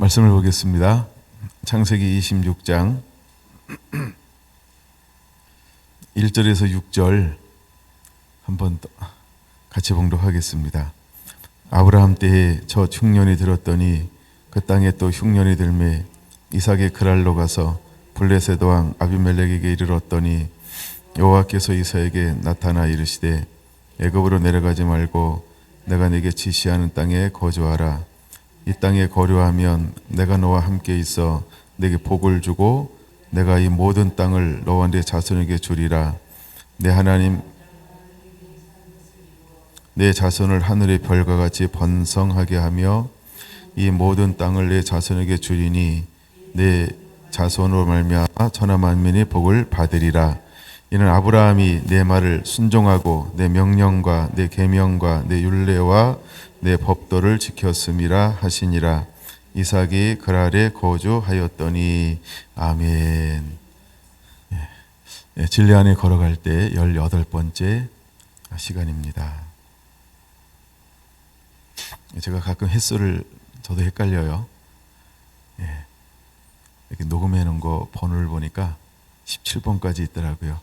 말씀을 보겠습니다. 창세기 26장 1절에서 6절 한번 같이 봉독하겠습니다. 아브라함 때에 첫 흉년이 들었더니 그 땅에 또 흉년이 들매 이삭의 그랄로 가서 블레셋 왕 아비멜렉에게 이르렀더니 여호와께서 이삭에게 나타나 이르시되 애굽으로 내려가지 말고 내가 네게 지시하는 땅에 거주하라. 이 땅에 거류하면 내가 너와 함께 있어 네게 복을 주고 내가 이 모든 땅을 너와 네 자손에게 주리라. 내 하나님 내 자손을 하늘의 별과 같이 번성하게 하며 이 모든 땅을 내 자손에게 주리니 내 자손으로 말미암아 천하 만민이 복을 받으리라. 이는 아브라함이 내 말을 순종하고 내 명령과 내 계명과 내 율례와 내 법도를 지켰음이라 하시니라. 이삭이 그랄에 거주하였더니. 아멘. 진리 안에 걸어갈 때 18번째 시간입니다. 제가 가끔 횟수를 저도 헷갈려요. 이렇게 녹음해 놓은 거 번호를 보니까 17번까지 있더라고요.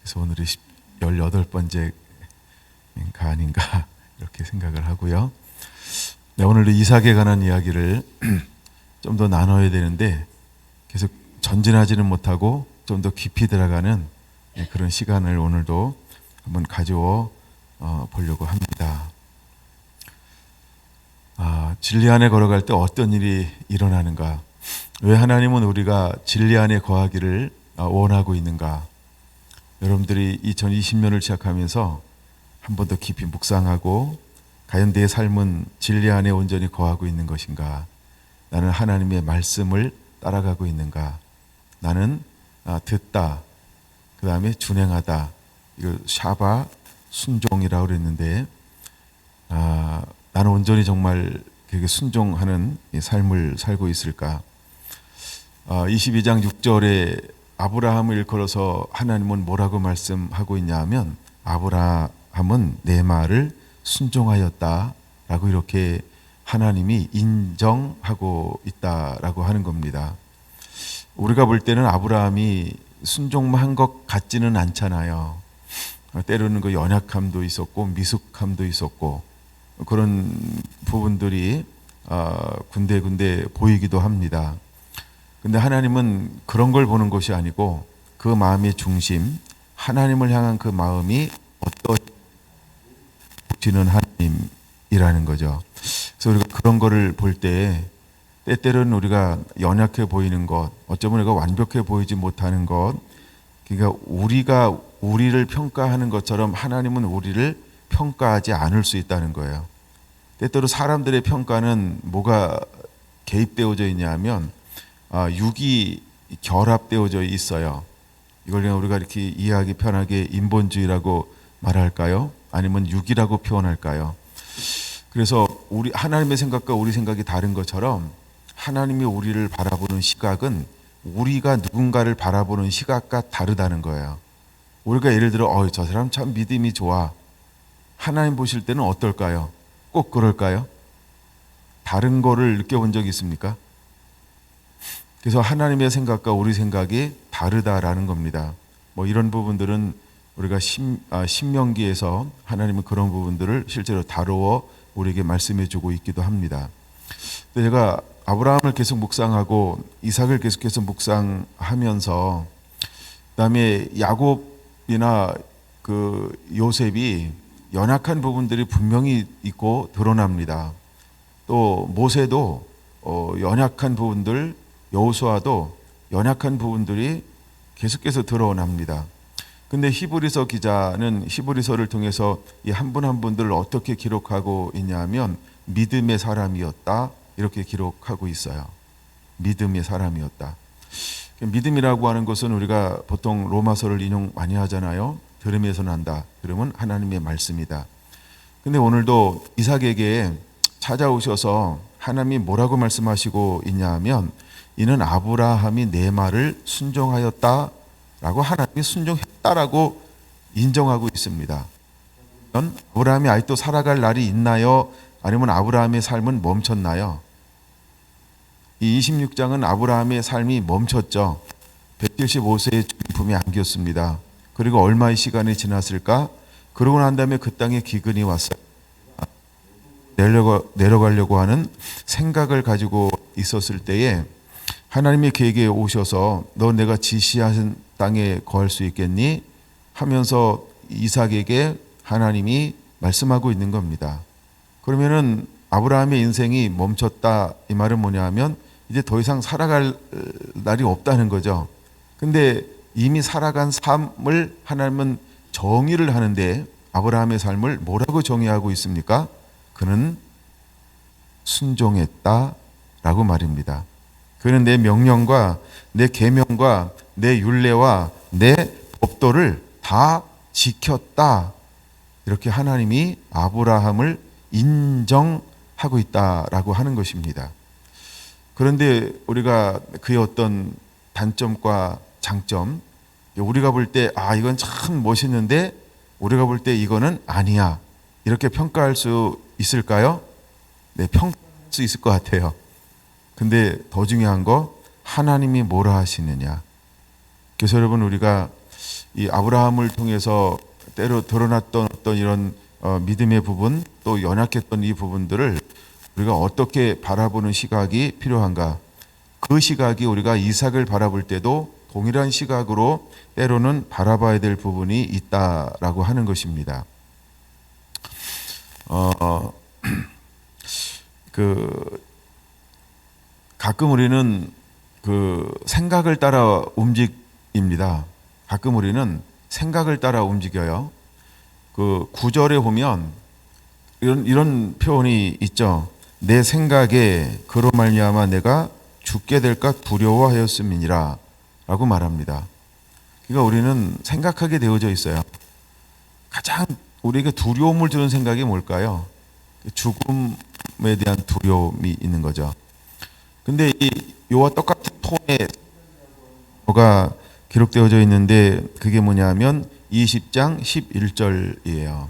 그래서 오늘이 18번째가 아닌가 이렇게 생각을 하고요. 네, 오늘도 이삭에 관한 이야기를 좀 더 나눠야 되는데 계속 전진하지는 못하고 좀 더 깊이 들어가는 그런 시간을 오늘도 한번 가져오 보려고 합니다. 진리 안에 걸어갈 때 어떤 일이 일어나는가? 왜 하나님은 우리가 진리 안에 거하기를 원하고 있는가? 여러분들이 2020년을 시작하면서 한 번 더 깊이 묵상하고 과연 내 삶은 진리 안에 온전히 거하고 있는 것인가? 나는 하나님의 말씀을 따라가고 있는가? 나는 듣다, 그 다음에 준행하다, 이걸 샤바, 순종이라고 그랬는데 나는 온전히 정말 그게 순종하는 삶을 살고 있을까? 22장 6절에 아브라함을 일컬어서 하나님은 뭐라고 말씀하고 있냐 하면 아브라함은 내 말을 순종하였다라고 이렇게 하나님이 인정하고 있다라고 하는 겁니다. 우리가 볼 때는 아브라함이 순종만 한 것 같지는 않잖아요. 때로는 그 연약함도 있었고 미숙함도 있었고 그런 부분들이 군데군데 보이기도 합니다. 근데 하나님은 그런 걸 보는 것이 아니고 그 마음의 중심, 하나님을 향한 그 마음이 어떠지는 하나님이라는 거죠. 그래서 우리가 그런 거를 볼 때 때때로는 우리가 연약해 보이는 것, 어쩌면 우리가 완벽해 보이지 못하는 것, 그러니까 우리가 우리를 평가하는 것처럼 하나님은 우리를 평가하지 않을 수 있다는 거예요. 때때로 사람들의 평가는 뭐가 개입되어져 있냐면 육이 결합되어져 있어요. 이걸 그냥 우리가 이렇게 이해하기 편하게 인본주의라고 말할까요? 아니면 육이라고 표현할까요? 그래서 우리 하나님의 생각과 우리 생각이 다른 것처럼 하나님이 우리를 바라보는 시각은 우리가 누군가를 바라보는 시각과 다르다는 거예요. 우리가 예를 들어 저 사람 참 믿음이 좋아. 하나님 보실 때는 어떨까요? 꼭 그럴까요? 다른 거를 느껴본 적이 있습니까? 그래서 하나님의 생각과 우리 생각이 다르다라는 겁니다. 뭐 이런 부분들은 우리가 신명기에서 하나님은 그런 부분들을 실제로 다루어 우리에게 말씀해 주고 있기도 합니다. 제가 아브라함을 계속 묵상하고 이삭을 계속해서 묵상하면서 그다음에 야곱이나 그 요셉이 연약한 부분들이 분명히 있고 드러납니다. 또 모세도 연약한 부분들, 여호수아도 연약한 부분들이 계속해서 드러납니다. 근데 히브리서 기자는 히브리서를 통해서 이 한 분 한 분들을 어떻게 기록하고 있냐면 믿음의 사람이었다 이렇게 기록하고 있어요. 믿음의 사람이었다. 믿음이라고 하는 것은 우리가 보통 로마서를 인용 많이 하잖아요. 들음에서 난다. 들음은 하나님의 말씀이다. 근데 오늘도 이삭에게 찾아오셔서 하나님이 뭐라고 말씀하시고 있냐 하면 이는 아브라함이 내 말을 순종하였다라고 하나님이 순종했다라고 인정하고 있습니다. 아브라함이 아직도 살아갈 날이 있나요? 아니면 아브라함의 삶은 멈췄나요? 이 26장은 아브라함의 삶이 멈췄죠. 175세의 죽음품이 안겼습니다. 그리고 얼마의 시간이 지났을까? 그러고 난 다음에 그 땅에 기근이 왔어요. 내려가려고 하는 생각을 가지고 있었을 때에 하나님이 그에게 오셔서 너 내가 지시하신 땅에 거할 수 있겠니? 하면서 이삭에게 하나님이 말씀하고 있는 겁니다. 그러면은 아브라함의 인생이 멈췄다 이 말은 뭐냐 하면 이제 더 이상 살아갈 날이 없다는 거죠. 근데 이미 살아간 삶을 하나님은 정의를 하는데 아브라함의 삶을 뭐라고 정의하고 있습니까? 그는 순종했다라고 말입니다. 그는 내 명령과 내 계명과 내 율례와 내 법도를 다 지켰다. 이렇게 하나님이 아브라함을 인정하고 있다라고 하는 것입니다. 그런데 우리가 그의 어떤 단점과 장점, 우리가 볼 때 이건 참 멋있는데 우리가 볼 때 이거는 아니야. 이렇게 평가할 수 있을까요? 네, 평가할 수 있을 것 같아요. 근데 더 중요한 거 하나님이 뭐라 하시느냐. 그래서 여러분 우리가 이 아브라함을 통해서 때로 드러났던 어떤 이런 믿음의 부분 또 연약했던 이 부분들을 우리가 어떻게 바라보는 시각이 필요한가. 그 시각이 우리가 이삭을 바라볼 때도 동일한 시각으로 때로는 바라봐야 될 부분이 있다라고 하는 것입니다. 가끔 우리는 그 생각을 따라 움직입니다. 가끔 우리는 생각을 따라 움직여요. 그 구절에 보면 이런 표현이 있죠. 내 생각에 그로 말미암아 내가 죽게 될까 두려워하였음이니라 라고 말합니다. 그러니까 우리는 생각하게 되어져 있어요. 가장 우리에게 두려움을 주는 생각이 뭘까요? 죽음에 대한 두려움이 있는 거죠. 근데 이와 똑같은 톤의 뭐가 기록되어져 있는데 그게 뭐냐면 20장 11절이에요.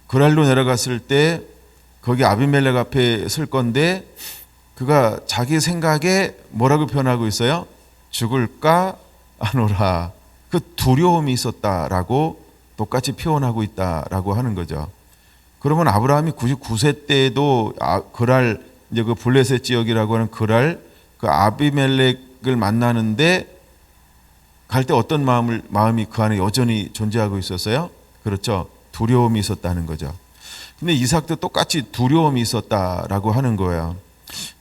그랄로 내려갔을 때 거기 아비멜렉 앞에 설 건데 그가 자기 생각에 뭐라고 표현하고 있어요? 죽을까 아노라. 그 두려움이 있었다라고 똑같이 표현하고 있다라고 하는 거죠. 그러면 아브라함이 99세 때에도 그랄 이제 그 블레셋 지역이라고 하는 그랄 그 아비멜렉을 만나는데 갈 때 어떤 마음이 그 안에 여전히 존재하고 있었어요? 그렇죠. 두려움이 있었다는 거죠. 근데 이삭도 똑같이 두려움이 있었다라고 하는 거예요.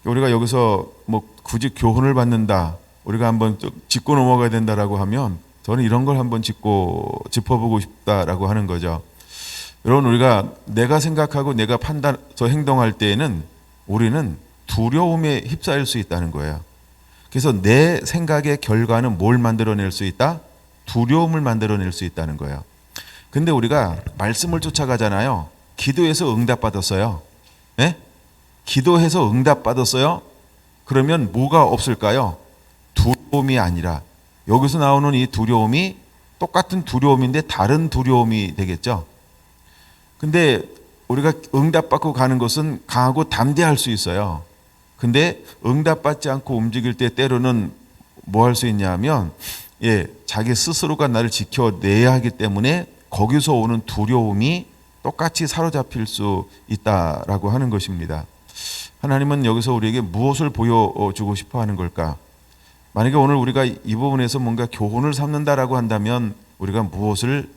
우리가 여기서 뭐 굳이 교훈을 받는다, 우리가 한번 짚고 넘어가야 된다라고 하면 저는 이런 걸 한번 짚어보고 싶다라고 하는 거죠. 여러분 우리가 내가 생각하고 내가 판단해서 행동할 때에는 우리는 두려움에 휩싸일 수 있다는 거예요. 그래서 내 생각의 결과는 뭘 만들어낼 수 있다? 두려움을 만들어낼 수 있다는 거예요. 근데 우리가 말씀을 쫓아가잖아요. 기도해서 응답받았어요. 네? 기도해서 응답받았어요. 그러면 뭐가 없을까요? 두려움이 아니라 여기서 나오는 이 두려움이 똑같은 두려움인데 다른 두려움이 되겠죠. 근데 우리가 응답받고 가는 것은 강하고 담대할 수 있어요. 근데 응답받지 않고 움직일 때 때로는 뭐 할 수 있냐면 자기 스스로가 나를 지켜내야 하기 때문에 거기서 오는 두려움이 똑같이 사로잡힐 수 있다라고 하는 것입니다. 하나님은 여기서 우리에게 무엇을 보여주고 싶어 하는 걸까? 만약에 오늘 우리가 이 부분에서 뭔가 교훈을 삼는다라고 한다면 우리가 무엇을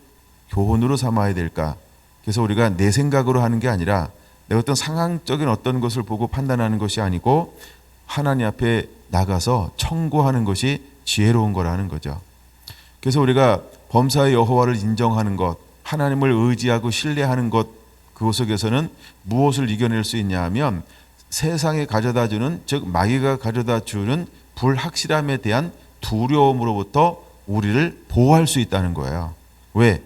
교훈으로 삼아야 될까? 그래서 우리가 내 생각으로 하는 게 아니라 내 어떤 상황적인 어떤 것을 보고 판단하는 것이 아니고 하나님 앞에 나가서 청구하는 것이 지혜로운 거라는 거죠. 그래서 우리가 범사의 여호와를 인정하는 것, 하나님을 의지하고 신뢰하는 것, 그 속에서는 무엇을 이겨낼 수 있냐 하면 세상에 가져다 주는, 즉 마귀가 가져다 주는 불확실함에 대한 두려움으로부터 우리를 보호할 수 있다는 거예요. 왜?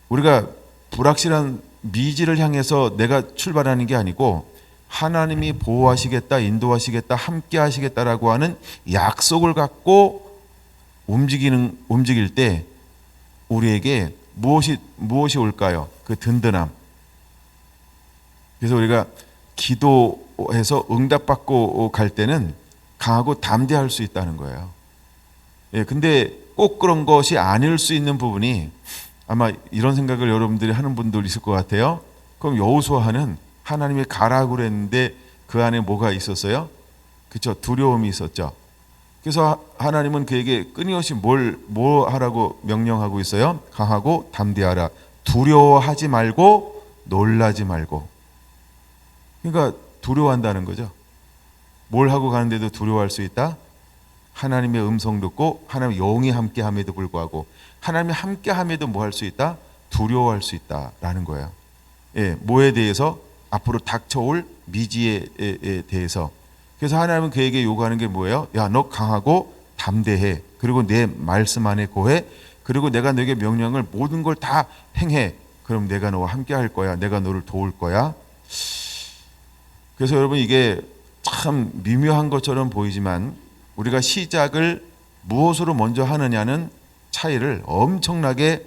우리가 불확실한 미지를 향해서 내가 출발하는 게 아니고 하나님이 보호하시겠다, 인도하시겠다, 함께 하시겠다라고 하는 약속을 갖고 움직일 때 우리에게 무엇이 올까요? 그 든든함. 그래서 우리가 기도 기도해서 응답받고 갈 때는 강하고 담대할 수 있다는 거예요. 예, 근데 꼭 그런 것이 아닐 수 있는 부분이 아마 이런 생각을 여러분들이 하는 분들 있을 것 같아요. 그럼 여호수아는 하나님이 가라고 그랬는데 그 안에 뭐가 있었어요? 그렇죠. 두려움이 있었죠. 그래서 하나님은 그에게 끊임없이 뭐 하라고 명령하고 있어요? 강하고 담대하라. 두려워하지 말고 놀라지 말고. 그러니까 두려워한다는 거죠. 뭘 하고 가는데도 두려워할 수 있다? 하나님의 음성 듣고 하나님의 영이 함께함에도 불구하고 하나님이 함께함에도 뭐 할 수 있다? 두려워할 수 있다라는 거예요. 예, 뭐에 대해서? 앞으로 닥쳐올 미지에 대해서. 그래서 하나님은 그에게 요구하는 게 뭐예요? 야, 너 강하고 담대해. 그리고 내 말씀 안에 거해. 그리고 내가 너에게 명령을 모든 걸 다 행해. 그럼 내가 너와 함께 할 거야. 내가 너를 도울 거야. 그래서 여러분 이게 참 미묘한 것처럼 보이지만 우리가 시작을 무엇으로 먼저 하느냐는 차이를 엄청나게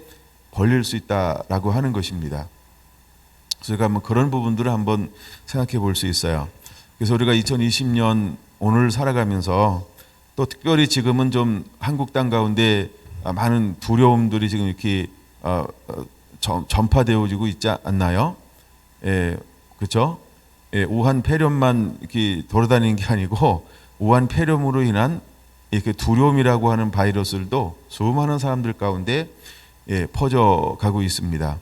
벌릴 수 있다라고 하는 것입니다. 그래서 우리가 한번 그런 부분들을 한번 생각해 볼 수 있어요. 그래서 우리가 2020년 오늘 살아가면서 또 특별히 지금은 좀 한국 땅 가운데 많은 두려움들이 지금 이렇게 전파되어지고 있지 않나요? 예, 그렇죠? 예, 우한 폐렴만 이렇게 돌아다니는 게 아니고 우한 폐렴으로 인한 이렇게 두려움이라고 하는 바이러스들도 수많은 사람들 가운데 예, 퍼져가고 있습니다.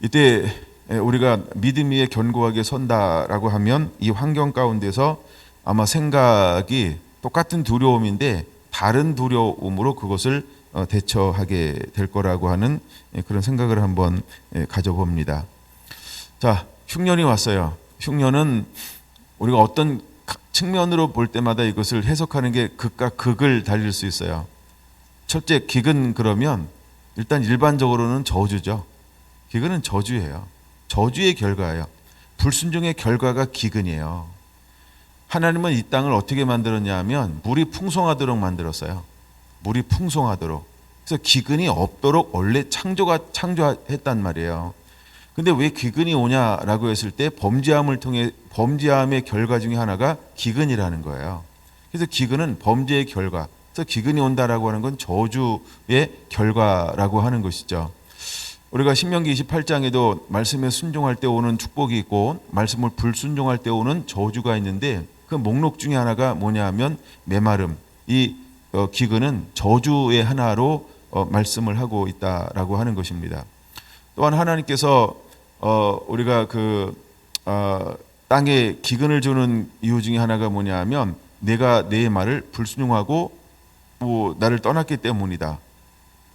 이때 우리가 믿음 위에 견고하게 선다라고 하면 이 환경 가운데서 아마 생각이 똑같은 두려움인데 다른 두려움으로 그것을 대처하게 될 거라고 하는 그런 생각을 한번 가져봅니다. 자, 흉년이 왔어요. 흉년은 우리가 어떤 측면으로 볼 때마다 이것을 해석하는 게 극과 극을 달릴 수 있어요. 첫째, 기근 그러면 일단 일반적으로는 저주죠. 기근은 저주예요. 저주의 결과예요. 불순종의 결과가 기근이에요. 하나님은 이 땅을 어떻게 만들었냐 하면 물이 풍성하도록 만들었어요. 물이 풍성하도록. 그래서 기근이 없도록 원래 창조했단 말이에요. 근데 왜 기근이 오냐라고 했을 때 범죄함의 결과 중에 하나가 기근이라는 거예요. 그래서 기근은 범죄의 결과. 그래서 기근이 온다라고 하는 건 저주의 결과라고 하는 것이죠. 우리가 신명기 28장에도 말씀에 순종할 때 오는 축복이 있고 말씀을 불순종할 때 오는 저주가 있는데 그 목록 중에 하나가 뭐냐 하면 메마름. 이 기근은 저주의 하나로 말씀을 하고 있다라고 하는 것입니다. 또한 하나님께서 우리가 땅에 기근을 주는 이유 중에 하나가 뭐냐 하면 내가 내 말을 불순종하고 나를 떠났기 때문이다.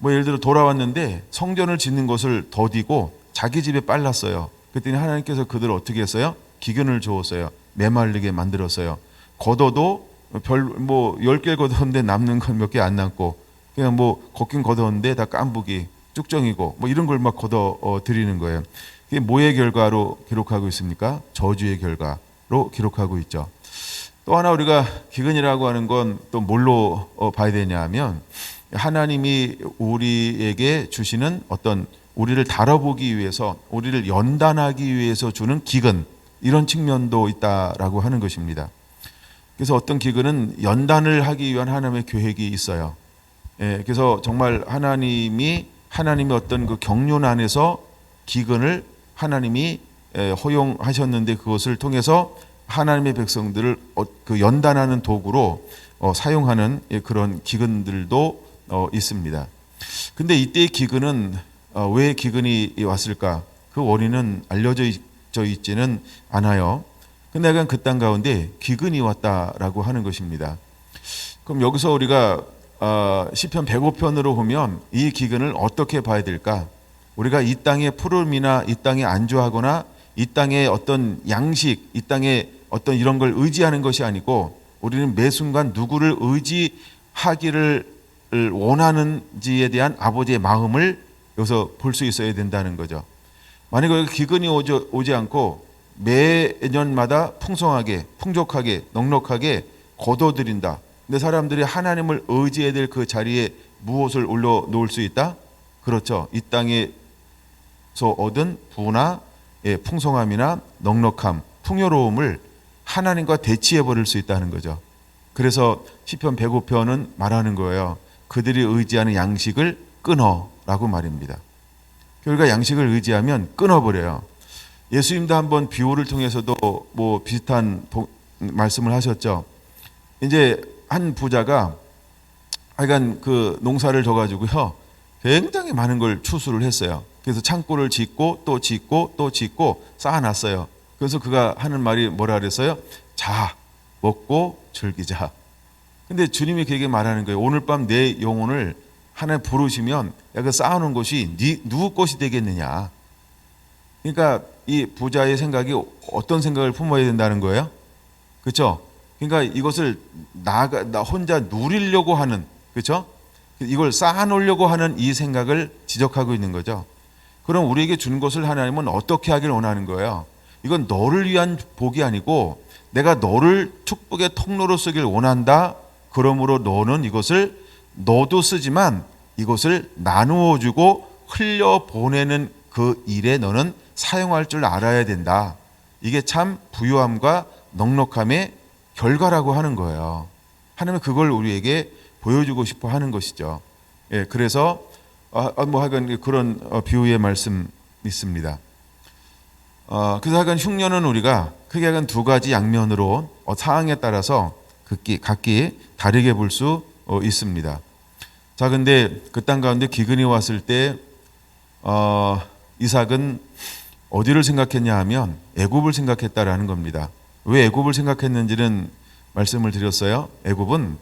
예를 들어 돌아왔는데 성전을 짓는 것을 더디고 자기 집에 빨랐어요. 그랬더니 하나님께서 그들을 어떻게 했어요? 기근을 주었어요. 메말르게 만들었어요. 걷어도 10개 걷었는데 남는 건 몇 개 안 남고 그냥 걷긴 걷었는데 다 깐부기 쭉정이고 이런 걸 막 걷어 드리는 거예요. 그게 뭐의 결과로 기록하고 있습니까? 저주의 결과로 기록하고 있죠. 또 하나 우리가 기근이라고 하는 건 또 뭘로 봐야 되냐 하면 하나님이 우리에게 주시는 어떤 우리를 다뤄보기 위해서 우리를 연단하기 위해서 주는 기근 이런 측면도 있다라고 하는 것입니다. 그래서 어떤 기근은 연단을 하기 위한 하나님의 계획이 있어요. 예, 그래서 정말 하나님의 어떤 그 경륜 안에서 기근을 하나님이 허용하셨는데 그것을 통해서 하나님의 백성들을 그 연단하는 도구로 사용하는 그런 기근들도 있습니다. 근데 이때의 기근은 왜 기근이 왔을까? 그 원인은 알려져 있지는 않아요. 근데 약간 그 땅 가운데 기근이 왔다라고 하는 것입니다. 그럼 여기서 우리가 시편 105편으로 보면 이 기근을 어떻게 봐야 될까? 우리가 이 땅의 푸름이나 이 땅에 안주하거나 이 땅의 어떤 양식, 이 땅의 어떤 이런 걸 의지하는 것이 아니고 우리는 매 순간 누구를 의지하기를 원하는지에 대한 아버지의 마음을 여기서 볼 수 있어야 된다는 거죠. 만약에 기근이 오지 않고 매년마다 풍성하게, 풍족하게, 넉넉하게 거둬들인다. 근데 사람들이 하나님을 의지해야 될 그 자리에 무엇을 올려놓을 수 있다? 그렇죠. 이 땅에서 얻은 부나 풍성함이나 넉넉함, 풍요로움을 하나님과 대치해 버릴 수 있다는 거죠. 그래서 시편 105편은 말하는 거예요. 그들이 의지하는 양식을 끊어라고 말입니다. 그러니까 양식을 의지하면 끊어버려요. 예수님도 한번 비유를 통해서도 뭐 비슷한 말씀을 하셨죠. 이제 한 부자가 하여간 그 농사를 져가지고요, 굉장히 많은 걸 추수를 했어요. 그래서 창고를 짓고 또 짓고 또 짓고 쌓아놨어요. 그래서 그가 하는 말이 뭐라 그랬어요? 자, 먹고 즐기자. 근데 주님이 그에게 말하는 거예요. 오늘 밤 내 영혼을 하나님 부르시면 야, 그 쌓아놓은 것이 누구 것이 되겠느냐. 그러니까 이 부자의 생각이 어떤 생각을 품어야 된다는 거예요? 그렇죠? 그러니까 이것을 나 혼자 누리려고 하는, 그렇죠? 이걸 쌓아놓으려고 하는 이 생각을 지적하고 있는 거죠. 그럼 우리에게 준 것을 하나님은 어떻게 하길 원하는 거예요? 이건 너를 위한 복이 아니고 내가 너를 축복의 통로로 쓰길 원한다. 그러므로 너는 이것을 너도 쓰지만 이것을 나누어 주고 흘려보내는 그 일에 너는 사용할 줄 알아야 된다. 이게 참 부유함과 넉넉함의 결과라고 하는 거예요. 하나님은 그걸 우리에게 보여주고 싶어 하는 것이죠. 예, 그래서 뭐 하여간 그런 비유의 말씀 있습니다. 그래서 하여간 흉년은 우리가 크게 하여간 두 가지 양면으로 상황에 따라서 각기 다르게 볼 수 있습니다. 자, 근데 그 땅 가운데 기근이 왔을 때 이삭은 어디를 생각했냐 하면 애굽을 생각했다라는 겁니다. 왜 애굽을 생각했는지는 말씀을 드렸어요. 애굽은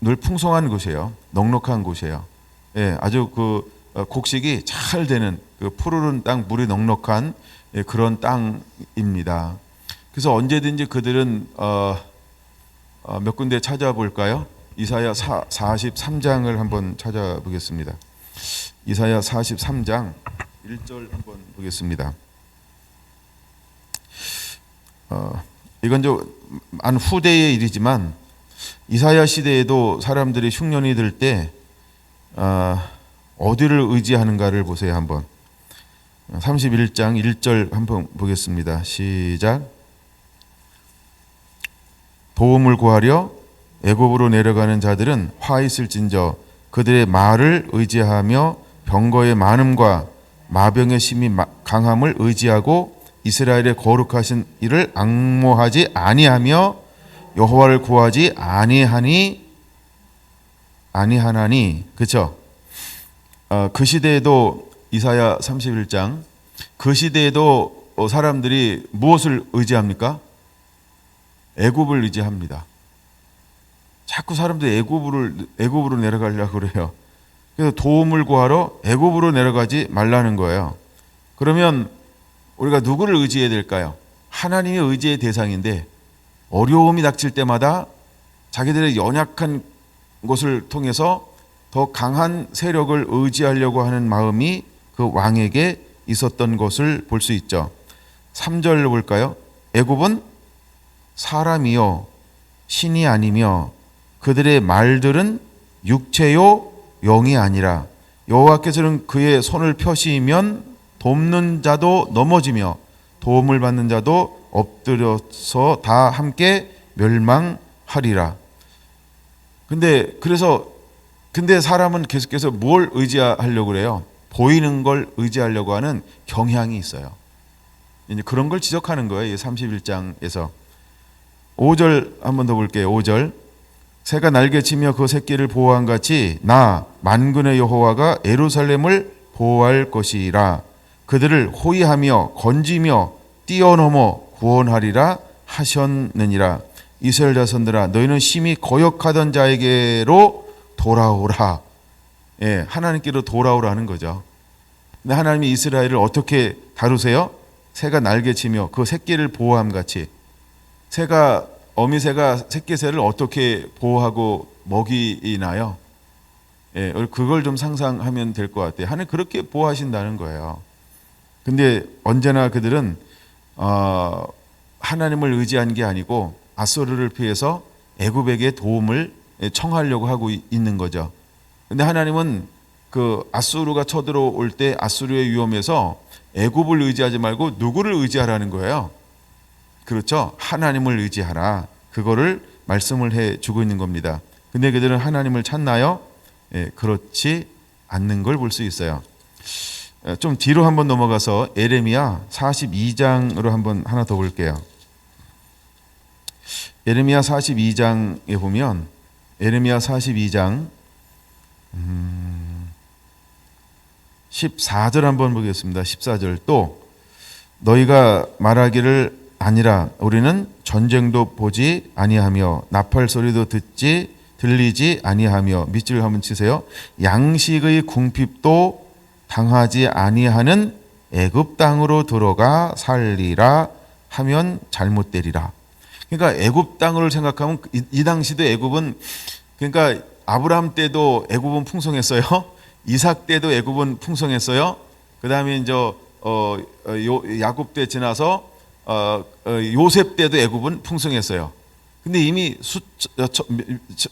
늘 풍성한 곳이에요. 넉넉한 곳이에요. 예, 아주 그 곡식이 잘 되는 그 푸르른 땅, 물이 넉넉한 그런 땅입니다. 그래서 언제든지 그들은 몇 군데 찾아볼까요? 이사야 43장을 한번 찾아보겠습니다. 이사야 43장 1절 한번 보겠습니다. 이건 좀 안 후대의 일이지만 이사야 시대에도 사람들이 흉년이 들 때 어디를 의지하는가를 보세요. 한번 31장 1절 한번 보겠습니다. 시작. 도움을 구하려 애굽으로 내려가는 자들은 화 있을진저 그들의 말을 의지하며 병거의 많음과 마병의 심히 강함을 의지하고 이스라엘의 거룩하신 이를 앙모하지 아니하며 여호와를 구하지 아니하나니. 그렇죠? 그 시대에도 이사야 31장 그 시대에도 사람들이 무엇을 의지합니까? 애굽을 의지합니다. 자꾸 사람들이 애굽으로 내려가려고 그래요. 그래서 도움을 구하러 애굽으로 내려가지 말라는 거예요. 그러면 우리가 누구를 의지해야 될까요? 하나님의 의지의 대상인데 어려움이 닥칠 때마다 자기들의 연약한 것을 통해서 더 강한 세력을 의지하려고 하는 마음이 그 왕에게 있었던 것을 볼 수 있죠. 3절 볼까요? 애굽은 사람이요 신이 아니며 그들의 말들은 육체요 영이 아니라 여호와께서는 그의 손을 펴시면 돕는 자도 넘어지며 도움을 받는 자도 엎드려서 다 함께 멸망하리라. 근데 사람은 계속해서 뭘 의지하려고 그래요? 보이는 걸 의지하려고 하는 경향이 있어요. 이제 그런 걸 지적하는 거예요. 31장에서 5절 한번 더 볼게요. 5절. 새가 날개치며 그 새끼를 보호한 같이 나 만군의 여호와가 예루살렘을 보호할 것이라. 그들을 호위하며 건지며 뛰어넘어 구원하리라 하셨느니라. 이스라엘 자손들아 너희는 심히 거역하던 자에게로 돌아오라. 예, 하나님께로 돌아오라는 거죠. 근데 하나님이 이스라엘을 어떻게 다루세요? 새가 날개치며 그 새끼를 보호함 같이. 어미새가 새끼새를 어떻게 보호하고 먹이나요? 예, 그걸 좀 상상하면 될 것 같아요. 하나님 그렇게 보호하신다는 거예요. 근데 언제나 그들은 하나님을 의지한 게 아니고 아수르를 피해서 애굽에게 도움을 청하려고 하고 있는 거죠. 근데 하나님은 그 아수르가 쳐들어올 때 아수르의 위험에서 애굽을 의지하지 말고 누구를 의지하라는 거예요? 그렇죠. 하나님을 의지하라. 그거를 말씀을 해 주고 있는 겁니다. 근데 그들은 하나님을 찾나요? 예, 그렇지 않는 걸 볼 수 있어요. 좀 뒤로 한번 넘어가서 에레미야 42장으로 한번 하나 더 볼게요. 에레미야 42장에 보면 에레미야 42장 14절 한번 보겠습니다. 14절 또 너희가 말하기를 아니라 우리는 전쟁도 보지 아니하며 나팔 소리도 들리지 아니하며 밑줄 한번 치세요. 양식의 궁핍도 당하지 아니하는 애굽 땅으로 들어가 살리라 하면 잘못되리라. 그러니까 애굽 땅을 생각하면 이 당시도 애굽은 그러니까 아브라함 때도 애굽은 풍성했어요. 이삭 때도 애굽은 풍성했어요. 그다음에 이제 야곱 때 지나서 요셉 때도 애굽은 풍성했어요. 근데 이미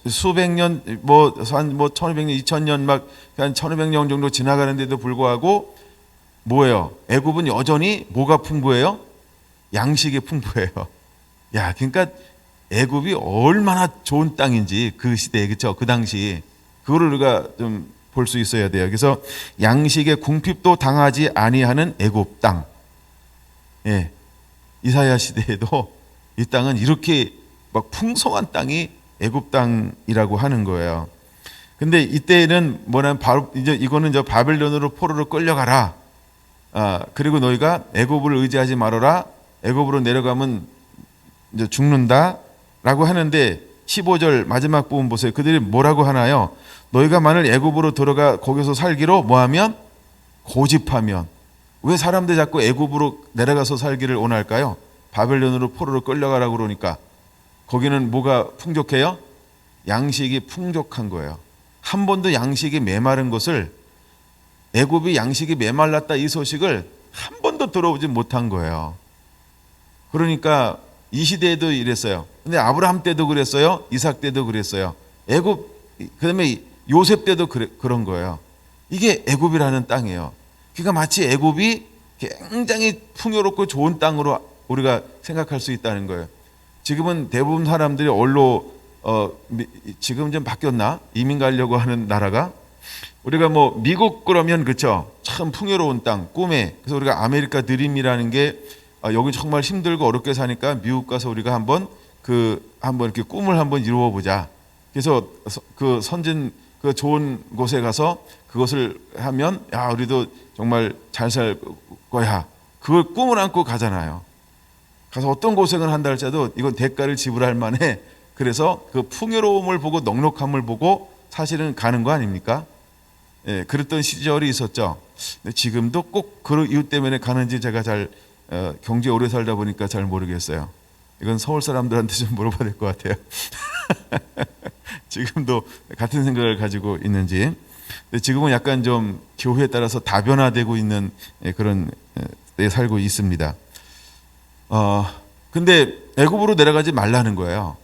수백 년 뭐 1200년 2000년 막 한 1500년 정도 지나가는데도 불구하고 뭐예요? 애굽은 여전히 뭐가 풍부해요? 양식이 풍부해요. 야, 그러니까 애굽이 얼마나 좋은 땅인지 그 시대에 그렇죠? 그 당시 그거를 우리가 좀 볼 수 있어야 돼요. 그래서 양식의 궁핍도 당하지 아니하는 애굽 땅. 예. 이사야 시대에도 이 땅은 이렇게 막 풍성한 땅이 애굽 땅이라고 하는 거예요. 근데 이때는 뭐냐면 바로 이제 이거는 이제 바벨론으로 포로로 끌려가라. 그리고 너희가 애굽을 의지하지 말아라. 애굽으로 내려가면 이제 죽는다라고 하는데 15절 마지막 부분 보세요. 그들이 뭐라고 하나요? 너희가 만일 애굽으로 들어가 거기서 살기로 뭐하면 고집하면 왜 사람들이 자꾸 애굽으로 내려가서 살기를 원할까요? 바벨론으로 포로로 끌려가라고 그러니까 거기는 뭐가 풍족해요? 양식이 풍족한 거예요. 한 번도 양식이 메마른 것을 애굽이 양식이 메말랐다 이 소식을 한 번도 들어보지 못한 거예요. 그러니까 이 시대에도 이랬어요. 근데 아브라함 때도 그랬어요. 이삭 때도 그랬어요. 애굽 그다음에 요셉 때도 그런 거예요. 이게 애굽이라는 땅이에요. 그러니까 마치 애굽이 굉장히 풍요롭고 좋은 땅으로 우리가 생각할 수 있다는 거예요. 지금은 대부분 사람들이 지금 좀 바뀌었나? 이민 가려고 하는 나라가 우리가 뭐 미국 그러면 그렇죠. 참 풍요로운 땅, 꿈에. 그래서 우리가 아메리카 드림이라는 게 여기 정말 힘들고 어렵게 사니까 미국 가서 우리가 한번 이렇게 꿈을 한번 이루어 보자. 그래서 그 선진 그 좋은 곳에 가서 그것을 하면 야 우리도 정말 잘 살 거야. 그걸 꿈을 안고 가잖아요. 가서 어떤 고생을 한다 할지라도 이건 대가를 지불할 만해. 그래서 그 풍요로움을 보고 넉넉함을 보고 사실은 가는 거 아닙니까? 예, 그랬던 시절이 있었죠. 근데 지금도 꼭 그 이유 때문에 가는지 제가 잘 경주에 오래 살다 보니까 잘 모르겠어요. 이건 서울 사람들한테 좀 물어봐야 될 것 같아요. 지금도 같은 생각을 가지고 있는지. 근데 지금은 약간 좀 교회에 따라서 다변화되고 있는 그런 데 살고 있습니다. 근데 애굽으로 내려가지 말라는 거예요.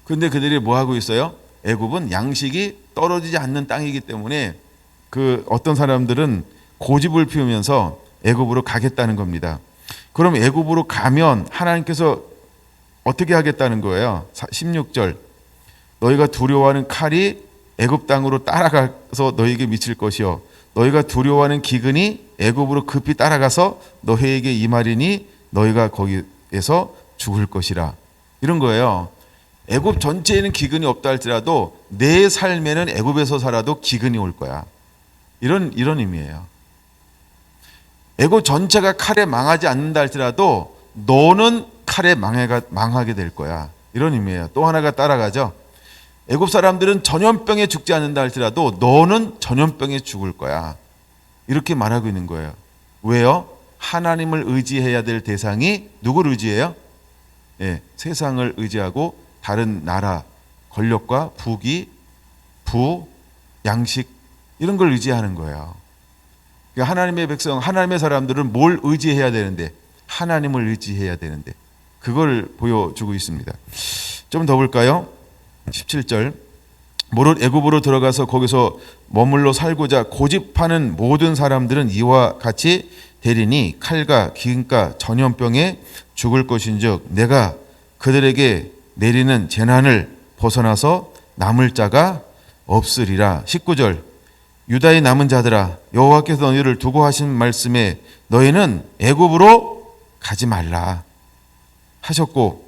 근데 그들이 뭐 하고 있어요? 애굽은 양식이 떨어지지 않는 땅이기 때문에 그 어떤 사람들은 고집을 피우면서 애굽으로 가겠다는 겁니다. 그럼 애굽으로 가면 하나님께서 어떻게 하겠다는 거예요? 16절 너희가 두려워하는 칼이 애굽 땅으로 따라가서 너희에게 미칠 것이요 너희가 두려워하는 기근이 애굽으로 급히 따라가서 너희에게 임하리니 너희가 거기에서 죽을 것이라. 이런 거예요. 애굽 전체에는 기근이 없다 할지라도 내 삶에는 애굽에서 살아도 기근이 올 거야. 이런 의미예요. 애굽 전체가 칼에 망하지 않는다 할지라도 너는 칼에 망하게 될 거야. 이런 의미예요. 또 하나가 따라가죠. 애굽 사람들은 전염병에 죽지 않는다 할지라도 너는 전염병에 죽을 거야. 이렇게 말하고 있는 거예요. 왜요? 하나님을 의지해야 될 대상이 누구를 의지해요? 예, 세상을 의지하고 다른 나라, 권력과 부귀, 양식 이런 걸 의지하는 거예요. 그러니까 하나님의 백성, 하나님의 사람들은 뭘 의지해야 되는데 하나님을 의지해야 되는데 그걸 보여주고 있습니다. 좀 더 볼까요? 17절 무릇 애굽으로 들어가서 거기서 머물러 살고자 고집하는 모든 사람들은 이와 같이 되리니 칼과 기근과 전염병에 죽을 것인즉 내가 그들에게 내리는 재난을 벗어나서 남을 자가 없으리라. 19절 유다의 남은 자들아 여호와께서 너희를 두고 하신 말씀에 너희는 애굽으로 가지 말라 하셨고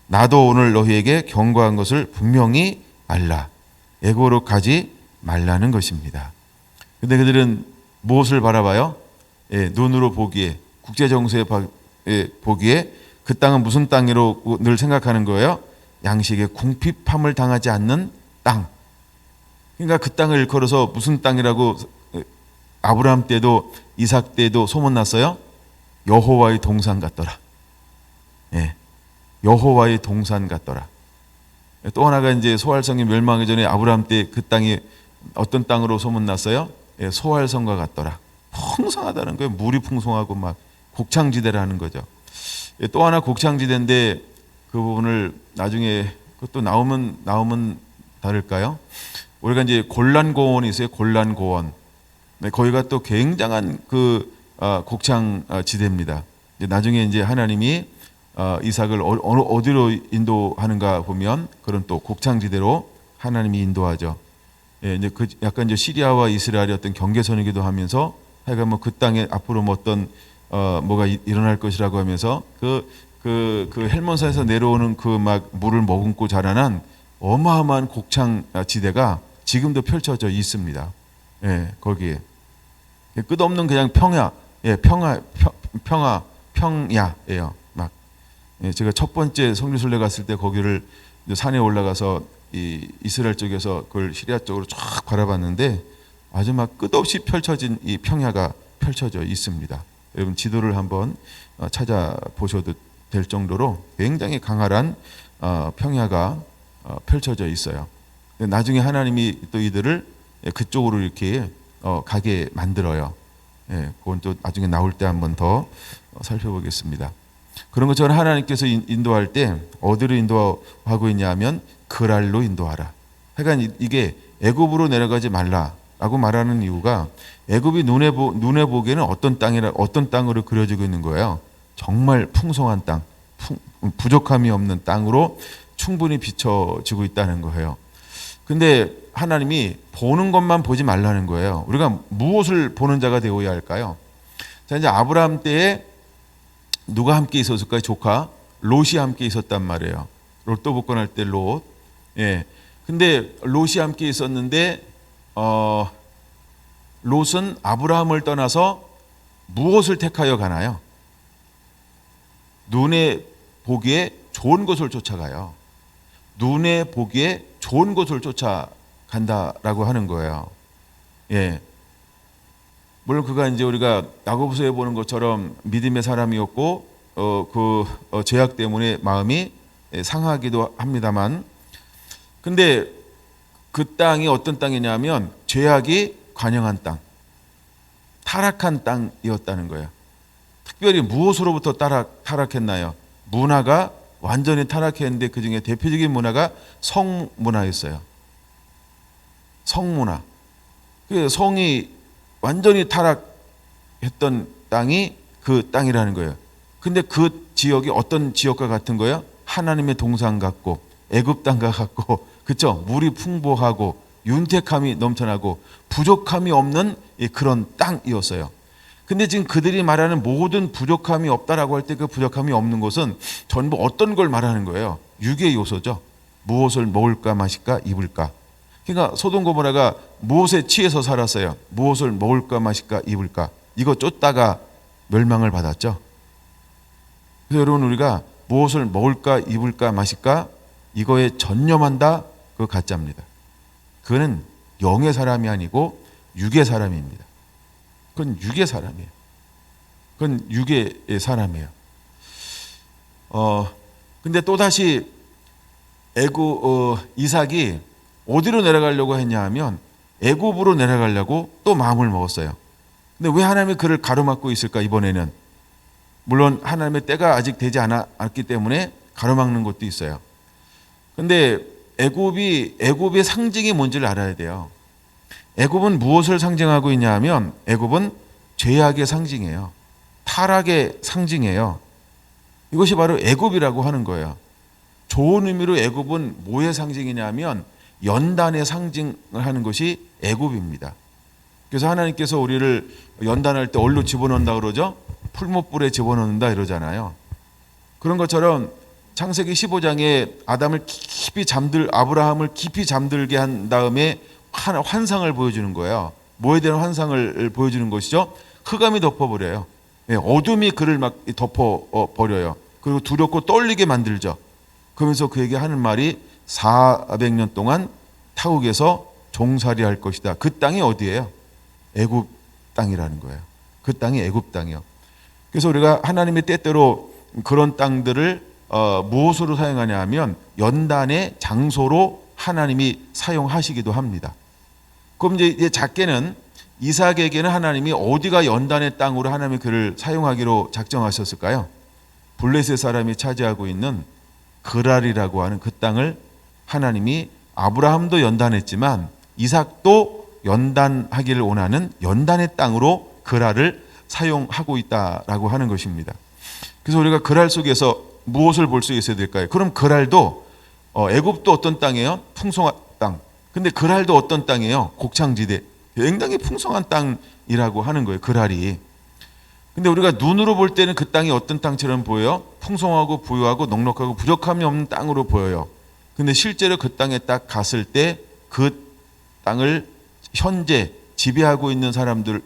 나도 오늘 너희에게 경고한 것을 분명히 알라. 애굽으로 가지 말라는 것입니다. 근데 그들은 무엇을 바라봐요? 눈으로 보기에, 국제 정세에 보기에 그 땅은 무슨 땅이로 늘 생각하는 거예요? 양식의 궁핍함을 당하지 않는 땅. 그러니까 그 땅을 일컬어서 무슨 땅이라고 아브라함 때도 이삭 때도 소문났어요? 여호와의 동산 같더라. 여호와의 동산 같더라. 또 하나가 이제 소활성이 멸망하기 전에 아브라함 때 그 땅이 어떤 땅으로 소문났어요? 소활성과 같더라. 풍성하다는 거예요. 물이 풍성하고 막 곡창지대라는 거죠. 또 하나 곡창지대인데 그 부분을 나중에 그것도 나오면 다를까요? 우리가 이제 골란고원이 있어요. 골란고원. 거기가 또 굉장한 그 곡창지대입니다. 나중에 이제 하나님이 이삭을 어디로 인도하는가 보면 그런 또 곡창지대로 하나님이 인도하죠. 이제 그 약간 이제 시리아와 이스라엘의 어떤 경계선이기도 하면서 하여간 뭐 그 땅에 앞으로 뭐 어떤 뭐가 일어날 것이라고 하면서 그 헬몬산에서 내려오는 그 막 물을 머금고 자라난 어마어마한 곡창지대가 지금도 펼쳐져 있습니다. 거기에 끝없는 그냥 평야예요. 막 제가 첫 번째 성지순례 갔을 때 거기를 산에 올라가서 이 이스라엘 쪽에서 그걸 시리아 쪽으로 쫙 바라봤는데 아주 막 끝없이 펼쳐진 이 평야가 펼쳐져 있습니다. 여러분 지도를 한번 찾아보셔도 될 정도로 굉장히 강활한 평야가 펼쳐져 있어요. 나중에 하나님이 또 이들을 그쪽으로 이렇게 가게 만들어요. 그건 또 나중에 나올 때 한번 더 살펴보겠습니다. 그런 것처럼 하나님께서 인도할 때 어디로 인도하고 있냐면 그랄로 인도하라. 하여간 이게 애굽으로 내려가지 말라라고 말하는 이유가 애굽이 눈에 보기에는 어떤 땅으로 그려지고 있는 거예요. 정말 풍성한 땅, 부족함이 없는 땅으로 충분히 비춰지고 있다는 거예요. 근데 하나님이 보는 것만 보지 말라는 거예요. 우리가 무엇을 보는 자가 되어야 할까요? 자, 이제 아브라함 때에 누가 함께 있었을까요? 조카 롯이 함께 있었단 말이에요. 롯도 복권할 때 롯. 근데 롯이 함께 있었는데 롯은 아브라함을 떠나서 무엇을 택하여 가나요? 눈에 보기에 좋은 곳을 쫓아가요. 눈에 보기에 좋은 곳을 쫓아간다라고 하는 거예요. 물론 그가 이제 우리가 야고보서에 보는 것처럼 믿음의 사람이었고 죄악 때문에 마음이 상하기도 합니다만, 근데 그 땅이 어떤 땅이냐면 죄악이 관영한 땅, 타락한 땅이었다는 거예요. 특별히 무엇으로부터 타락했나요? 문화가 완전히 타락했는데 그 중에 대표적인 문화가 성문화였어요. 성문화. 성이 완전히 타락했던 땅이 그 땅이라는 거예요. 근데 그 지역이 어떤 지역과 같은 거예요? 하나님의 동산 같고 애굽 땅과 같고, 그렇죠? 물이 풍부하고 윤택함이 넘쳐나고 부족함이 없는 그런 땅이었어요. 근데 지금 그들이 말하는 모든 부족함이 없다라고 할 때 그 부족함이 없는 것은 전부 어떤 걸 말하는 거예요? 육의 요소죠. 무엇을 먹을까 마실까 입을까. 그러니까 소돔 고모라가 무엇에 취해서 살았어요? 무엇을 먹을까 마실까 입을까. 이거 쫓다가 멸망을 받았죠. 그래서 여러분 우리가 무엇을 먹을까 입을까 마실까 이거에 전념한다, 그거 가짜입니다. 그거는 영의 사람이 아니고 육의 사람입니다. 그건 육의 사람이에요. 그건 육의 사람이에요. 근데 또다시 이삭이 어디로 내려가려고 했냐 하면 애굽으로 내려가려고 또 마음을 먹었어요. 근데 왜 하나님이 그를 가로막고 있을까 이번에는? 물론 하나님의 때가 아직 되지 않았기 때문에 가로막는 것도 있어요. 근데 애굽의 상징이 뭔지를 알아야 돼요. 애굽은 무엇을 상징하고 있냐 하면 애굽은 죄악의 상징이에요. 타락의 상징이에요. 이것이 바로 애굽이라고 하는 거예요. 좋은 의미로 애굽은 뭐의 상징이냐면 연단의 상징을 하는 것이 애굽입니다. 그래서 하나님께서 우리를 연단할 때 얼로 집어넣는다 그러죠? 풀무불에 집어넣는다 이러잖아요. 그런 것처럼 창세기 15장에 아브라함을 깊이 잠들게 한 다음에 환상을 보여주는 거예요. 뭐에 대한 환상을 보여주는 것이죠? 흑암이 덮어버려요. 어둠이 그를 막 덮어버려요. 그리고 두렵고 떨리게 만들죠. 그러면서 그에게 하는 말이 400년 동안 타국에서 종살이할 것이다. 그 땅이 어디예요? 애굽 땅이라는 거예요. 그 땅이 애굽 땅이요. 그래서 우리가 하나님의 때때로 그런 땅들을 무엇으로 사용하냐 하면 연단의 장소로 하나님이 사용하시기도 합니다. 그럼 이제 작게는 이삭에게는 하나님이 어디가 연단의 땅으로 하나님이 그를 사용하기로 작정하셨을까요? 블레셋 사람이 차지하고 있는 그랄이라고 하는 그 땅을 하나님이 아브라함도 연단했지만 이삭도 연단하기를 원하는 연단의 땅으로 그랄을 사용하고 있다라고 하는 것입니다. 그래서 우리가 그랄 속에서 무엇을 볼 수 있어야 될까요? 그럼 그랄도 애굽도 어떤 땅이에요? 풍성한 땅. 근데 그랄도 어떤 땅이에요? 곡창지대. 굉장히 풍성한 땅이라고 하는 거예요. 그랄이. 근데 우리가 눈으로 볼 때는 그 땅이 어떤 땅처럼 보여요? 풍성하고 부유하고 넉넉하고 부족함이 없는 땅으로 보여요. 근데 실제로 그 땅에 딱 갔을 때 그 땅을 현재 지배하고 있는 사람들을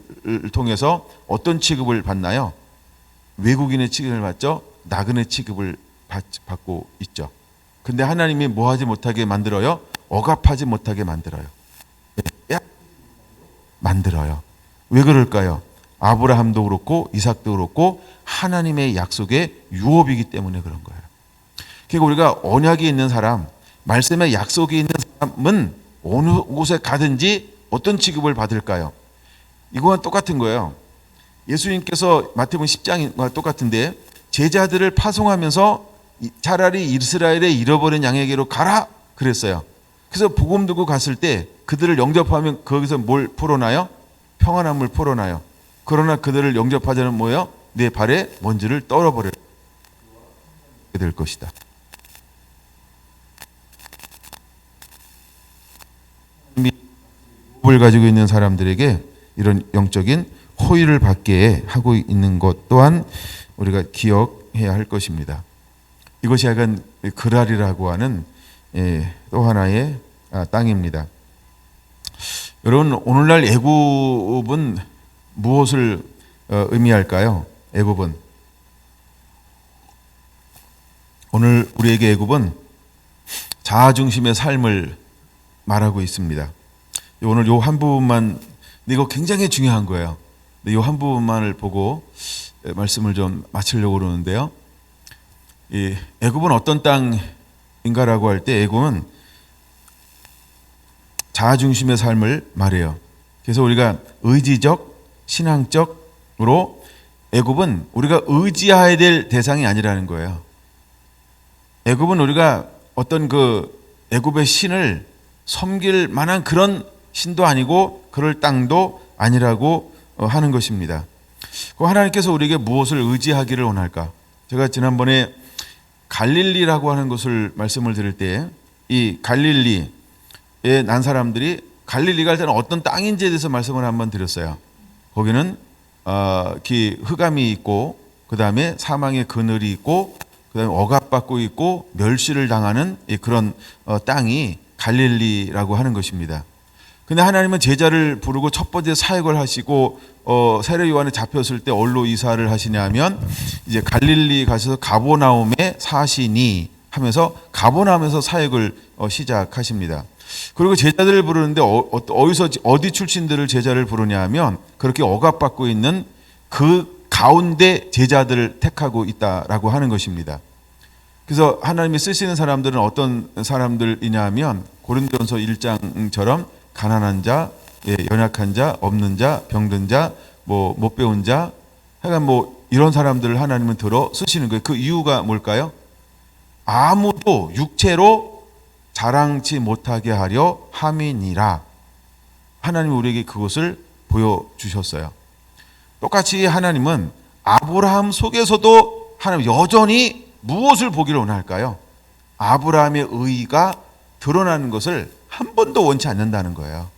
통해서 어떤 취급을 받나요? 외국인의 취급을 받죠? 나그네 취급을 받고 있죠. 근데 하나님이 뭐 하지 못하게 만들어요? 억압하지 못하게 만들어요. 만들어요. 왜 그럴까요? 아브라함도 그렇고 이삭도 그렇고 하나님의 약속의 유업이기 때문에 그런 거예요. 그러니까 우리가 언약이 있는 사람, 말씀의 약속이 있는 사람은 어느 곳에 가든지 어떤 취급을 받을까요? 이거와 똑같은 거예요. 예수님께서 마태복음 10장과 똑같은데 제자들을 파송하면서 차라리 이스라엘의 잃어버린 양에게로 가라 그랬어요. 그래서 복음 들고 갔을 때 그들을 영접하면 거기서 뭘 풀어놔요? 평안함을 풀어놔요. 그러나 그들을 영접하자는 뭐예요? 내 발에 먼지를 떨어버려 될 것이다. 을 가지고 있는 사람들에게 이런 영적인 호의를 받게 하고 있는 것 또한 우리가 기억해야 할 것입니다. 이것이 약간 그랄이라고 하는 또 하나의 땅입니다. 여러분, 오늘날 애굽은 무엇을 의미할까요? 애굽은 오늘 우리에게 애굽은 자아중심의 삶을 말하고 있습니다. 오늘 요 한 부분만, 근데 이거 굉장히 중요한 거예요. 요 한 부분만을 보고 말씀을 좀 마치려고 그러는데요. 이 애굽은 어떤 땅인가라고 할 때 애굽은 자아중심의 삶을 말해요. 그래서 우리가 의지적, 신앙적으로 애굽은 우리가 의지해야 될 대상이 아니라는 거예요. 애굽은 우리가 어떤 그 애굽의 신을 섬길 만한 그런 신도 아니고 그럴 땅도 아니라고 하는 것입니다. 하나님께서 우리에게 무엇을 의지하기를 원할까? 제가 지난번에 갈릴리라고 하는 것을 말씀을 드릴 때 이 갈릴리에 난 사람들이 갈릴리가 일단 어떤 땅인지에 대해서 말씀을 한번 드렸어요. 거기는 흑암이 있고 그 다음에 사망의 그늘이 있고 그 다음에 억압받고 있고 멸시를 당하는 그런 땅이 갈릴리라고 하는 것입니다. 근데 하나님은 제자를 부르고 첫 번째 사역을 하시고 세례 요한에 잡혔을 때 어디로 이사를 하시냐면 이제 갈릴리 가셔서 가버나움에 사시니 하면서 가버나움에서 사역을 시작하십니다. 그리고 제자들을 부르는데 어디서 어디 출신들을 제자를 부르냐 하면 그렇게 억압받고 있는 그 가운데 제자들을 택하고 있다라고 하는 것입니다. 그래서 하나님이 쓰시는 사람들은 어떤 사람들이냐 하면 고린도전서 1장처럼 가난한 자, 연약한 자, 없는 자, 병든 자, 못 배운 자, 하여간 이런 사람들을 하나님은 들어 쓰시는 거예요. 그 이유가 뭘까요? 아무도 육체로 자랑치 못하게 하려 함이니라. 하나님이 우리에게 그것을 보여주셨어요. 똑같이 하나님은 아브라함 속에서도 하나님 여전히 무엇을 보기를 원할까요? 아브라함의 의가 드러나는 것을 한 번도 원치 않는다는 거예요.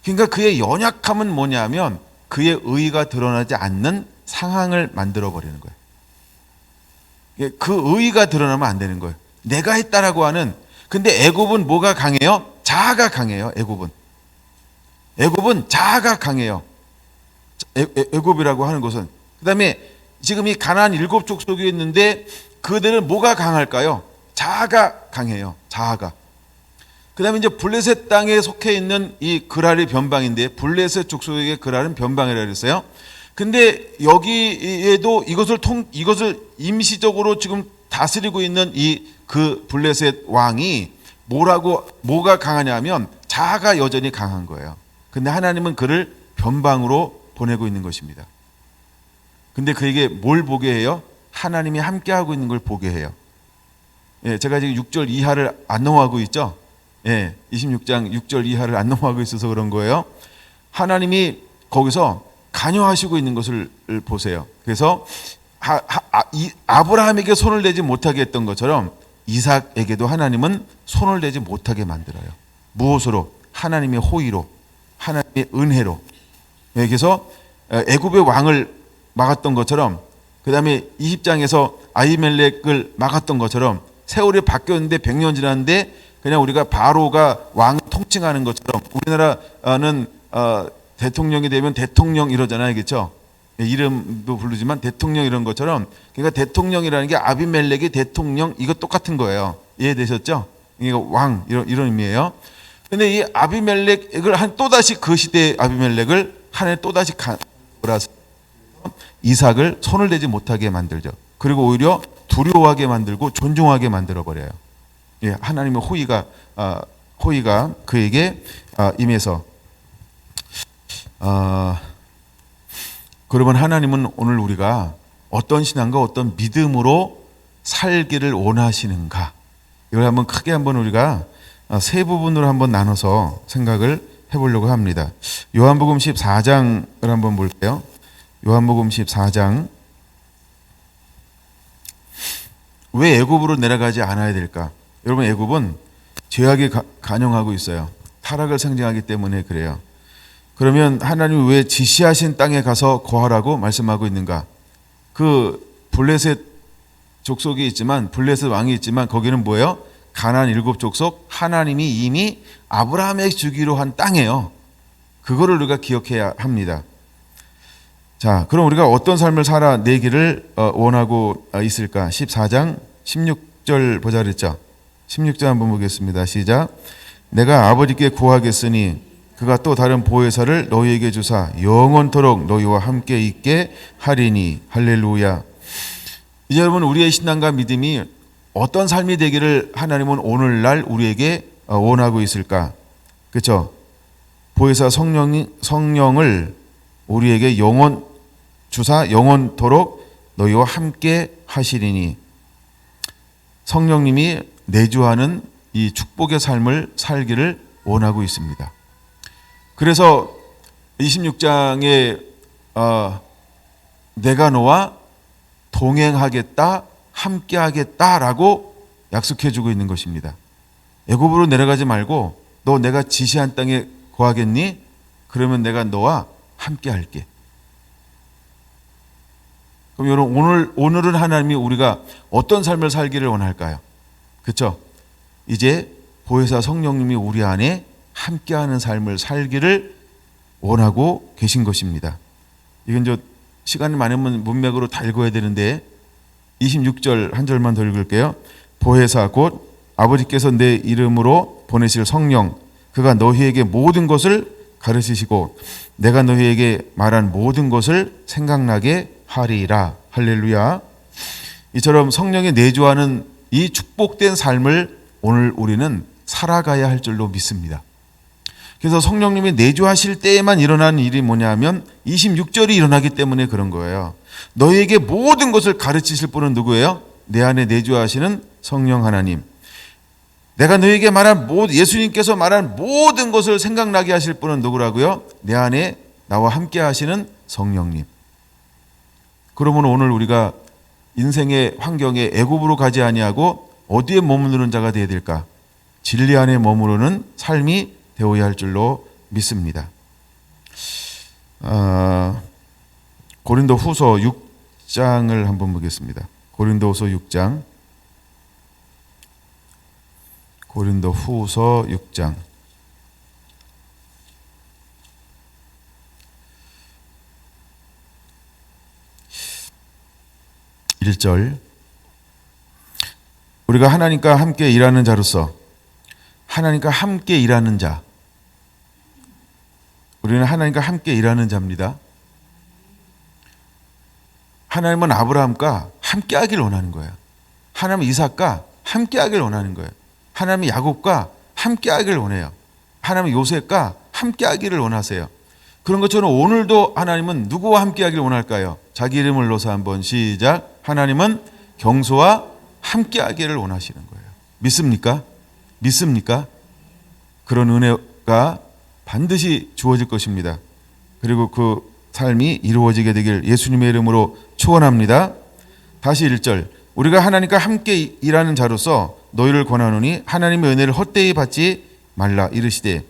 그러니까 그의 연약함은 뭐냐면 그의 의가 드러나지 않는 상황을 만들어 버리는 거예요. 그 의가 드러나면 안 되는 거예요. 내가 했다라고 하는. 근데 애굽은 뭐가 강해요? 자아가 강해요. 애굽은 자아가 강해요. 애굽이라고 하는 것은. 그다음에 지금 이 가나안 7족속이 있는데 그들은 뭐가 강할까요? 자아가 강해요. 자아가. 그다음에 이제 블레셋 땅에 속해 있는 이 그랄이 변방인데 블레셋 족속에게 그랄은 변방이라고 그랬어요. 근데 여기에도 이것을 임시적으로 지금 다스리고 있는 이 그 블레셋 왕이 뭐가 강하냐면 자아가 여전히 강한 거예요. 근데 하나님은 그를 변방으로 보내고 있는 것입니다. 근데 그에게 뭘 보게 해요? 하나님이 함께하고 있는 걸 보게 해요. 예, 제가 지금 6절 이하를 안 넘어가고 있죠. 예, 26장 6절 이하를 안 넘어가고 있어서 그런 거예요. 하나님이 거기서 관여하시고 있는 것을 보세요. 그래서 아브라함에게 손을 대지 못하게 했던 것처럼 이삭에게도 하나님은 손을 대지 못하게 만들어요. 무엇으로? 하나님의 호의로, 하나님의 은혜로. 예, 그래서 애굽의 왕을 막았던 것처럼, 그 다음에 20장에서 아히멜렉을 막았던 것처럼 세월이 바뀌었는데 100년 지났는데 그냥 우리가 바로가 왕 통칭하는 것처럼 우리나라는 대통령이 되면 대통령 이러잖아요. 그렇죠? 이름도 부르지만 대통령 이런 것처럼, 그러니까 대통령이라는 게 아비멜렉이 대통령 이거 똑같은 거예요. 이해되셨죠? 이게 왕 이런 의미예요. 근데 이 아비멜렉을 또다시 그 시대의 아비멜렉을 하나님 또다시 몰아서 이삭을 손을 대지 못하게 만들죠. 그리고 오히려 두려워하게 만들고 존중하게 만들어 버려요. 예, 하나님의 호의가 그에게 임해서 그러면 하나님은 오늘 우리가 어떤 신앙과 어떤 믿음으로 살기를 원하시는가? 이걸 한번 우리가 세 부분으로 한번 나눠서 생각을 해보려고 합니다. 요한복음 14장을 한번 볼게요. 요한복음 14장. 왜 애굽으로 내려가지 않아야 될까? 여러분, 애굽은 죄악이 간영하고 있어요. 타락을 상징하기 때문에 그래요. 그러면 하나님이 왜 지시하신 땅에 가서 거하라고 말씀하고 있는가? 그 블레셋 족속이 있지만, 블레셋 왕이 있지만 거기는 뭐예요? 가나안 7족속, 하나님이 이미 아브라함에게 주기로 한 땅이에요. 그거를 우리가 기억해야 합니다. 자, 그럼 우리가 어떤 삶을 살아내기를 원하고 있을까? 14장 16절 보자 그랬죠? 16절 한번 보겠습니다. 시작. 내가 아버지께 구하겠으니 그가 또 다른 보혜사를 너희에게 주사 영원토록 너희와 함께 있게 하리니. 할렐루야. 이제 여러분, 우리의 신앙과 믿음이 어떤 삶이 되기를 하나님은 오늘날 우리에게 원하고 있을까? 그렇죠? 보혜사 성령을 우리에게 주사 영원토록 너희와 함께 하시리니. 성령님이 내주하는 이 축복의 삶을 살기를 원하고 있습니다. 그래서 26장에 내가 너와 동행하겠다, 함께하겠다라고 약속해주고 있는 것입니다. 애굽으로 내려가지 말고 너 내가 지시한 땅에 거하겠니? 그러면 내가 너와 함께할게. 그럼 여러분, 오늘은 하나님이 우리가 어떤 삶을 살기를 원할까요? 그렇죠? 이제 보혜사 성령님이 우리 안에 함께하는 삶을 살기를 원하고 계신 것입니다. 이건 시간이 많으면 문맥으로 다 읽어야 되는데 26절 한 절만 더 읽을게요. 보혜사 곧 아버지께서 내 이름으로 보내실 성령, 그가 너희에게 모든 것을 가르치시고 내가 너희에게 말한 모든 것을 생각나게 하리라. 할렐루야. 이처럼 성령이 내주하는 이 축복된 삶을 오늘 우리는 살아가야 할 줄로 믿습니다. 그래서 성령님이 내주하실 때에만 일어나는 일이 뭐냐면 26절이 일어나기 때문에 그런 거예요. 너희에게 모든 것을 가르치실 분은 누구예요? 내 안에 내주하시는 성령 하나님. 내가 너희에게 예수님께서 말한 모든 것을 생각나게 하실 분은 누구라고요? 내 안에 나와 함께 하시는 성령님. 그러면 오늘 우리가 인생의 환경에 애굽으로 가지 아니하고 어디에 머무르는 자가 되어야 될까? 진리 안에 머무르는 삶이 되어야 할 줄로 믿습니다. 고린도 후서 6장을 한번 보겠습니다. 고린도 후서 6장. 고린도 후서 6장. 1절. 우리가 하나님과 함께 일하는 자로서 하나님과 함께 일하는 자. 우리는 하나님과 함께 일하는 자입니다. 하나님은 아브라함과 함께 하길 원하는 거예요. 하나님은 이삭과 함께 하길 원하는 거예요. 하나님은 야곱과 함께 하길 원해요. 하나님은 요셉과 함께 하기를 원하세요. 그런 것처럼 오늘도 하나님은 누구와 함께 하길 원할까요? 자기 이름을 넣어서 한번 시작. 하나님은 경수와 함께 하기를 원하시는 거예요. 믿습니까? 믿습니까? 그런 은혜가 반드시 주어질 것입니다. 그리고 그 삶이 이루어지게 되길 예수님의 이름으로 축원합니다. 다시 1절. 우리가 하나님과 함께 일하는 자로서 너희를 권하노니 하나님의 은혜를 헛되이 받지 말라. 이르시되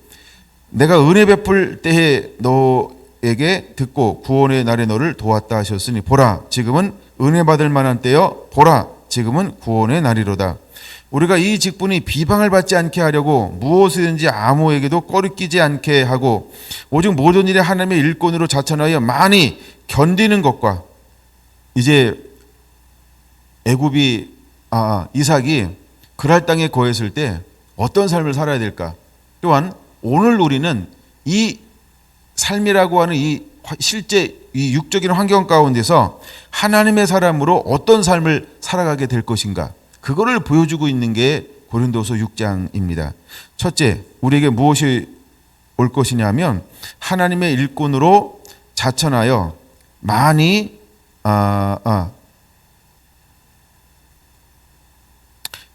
내가 은혜 베풀 때에 너에게 듣고 구원의 날에 너를 도왔다 하셨으니 보라 지금은 은혜 받을 만한 때여 보라 지금은 구원의 날이로다. 우리가 이 직분이 비방을 받지 않게 하려고 무엇이든지 아무에게도 꺼리끼지 않게 하고 오직 모든 일에 하나님의 일꾼으로 자천하여 많이 견디는 것과 이제 애굽이 이삭이 그랄 땅에 거했을 때 어떤 삶을 살아야 될까? 또한 오늘 우리는 이 삶이라고 하는 이 실제 이 육적인 환경 가운데서 하나님의 사람으로 어떤 삶을 살아가게 될 것인가? 그거를 보여주고 있는 게 고린도서 6장입니다. 첫째, 우리에게 무엇이 올 것이냐면 하나님의 일꾼으로 자천하여 많이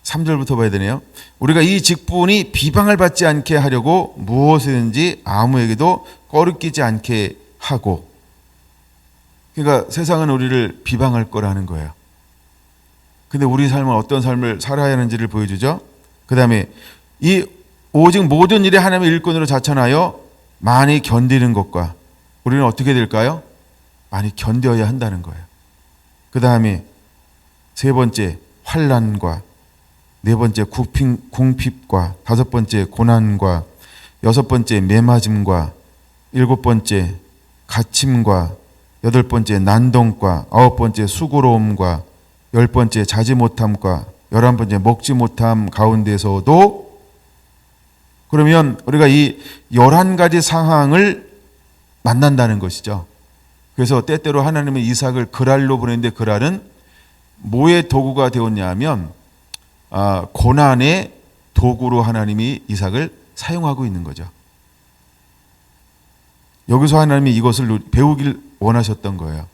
3절부터 봐야 되네요. 우리가 이 직분이 비방을 받지 않게 하려고 무엇이든지 아무에게도 꺼리끼지 않게 하고, 그러니까 세상은 우리를 비방할 거라는 거예요. 근데 우리 삶은 어떤 삶을 살아야 하는지를 보여주죠. 그 다음에 이 오직 모든 일에 하나님의 일꾼으로 자천하여 많이 견디는 것과 우리는 어떻게 될까요? 많이 견뎌야 한다는 거예요. 그 다음에 세 번째 환난과 네 번째 궁핍과 다섯 번째 고난과 여섯 번째 매맞음과 일곱 번째 갇힘과 여덟 번째 난동과 아홉 번째 수고로움과 열 번째 자지 못함과 11번째 먹지 못함 가운데서도, 그러면 우리가 이 11가지 상황을 만난다는 것이죠. 그래서 때때로 하나님은 이삭을 그랄로 보냈는데 그랄은 뭐의 도구가 되었냐 하면 고난의 도구로 하나님이 이삭을 사용하고 있는 거죠. 여기서 하나님이 이것을 배우길 원하셨던 거예요.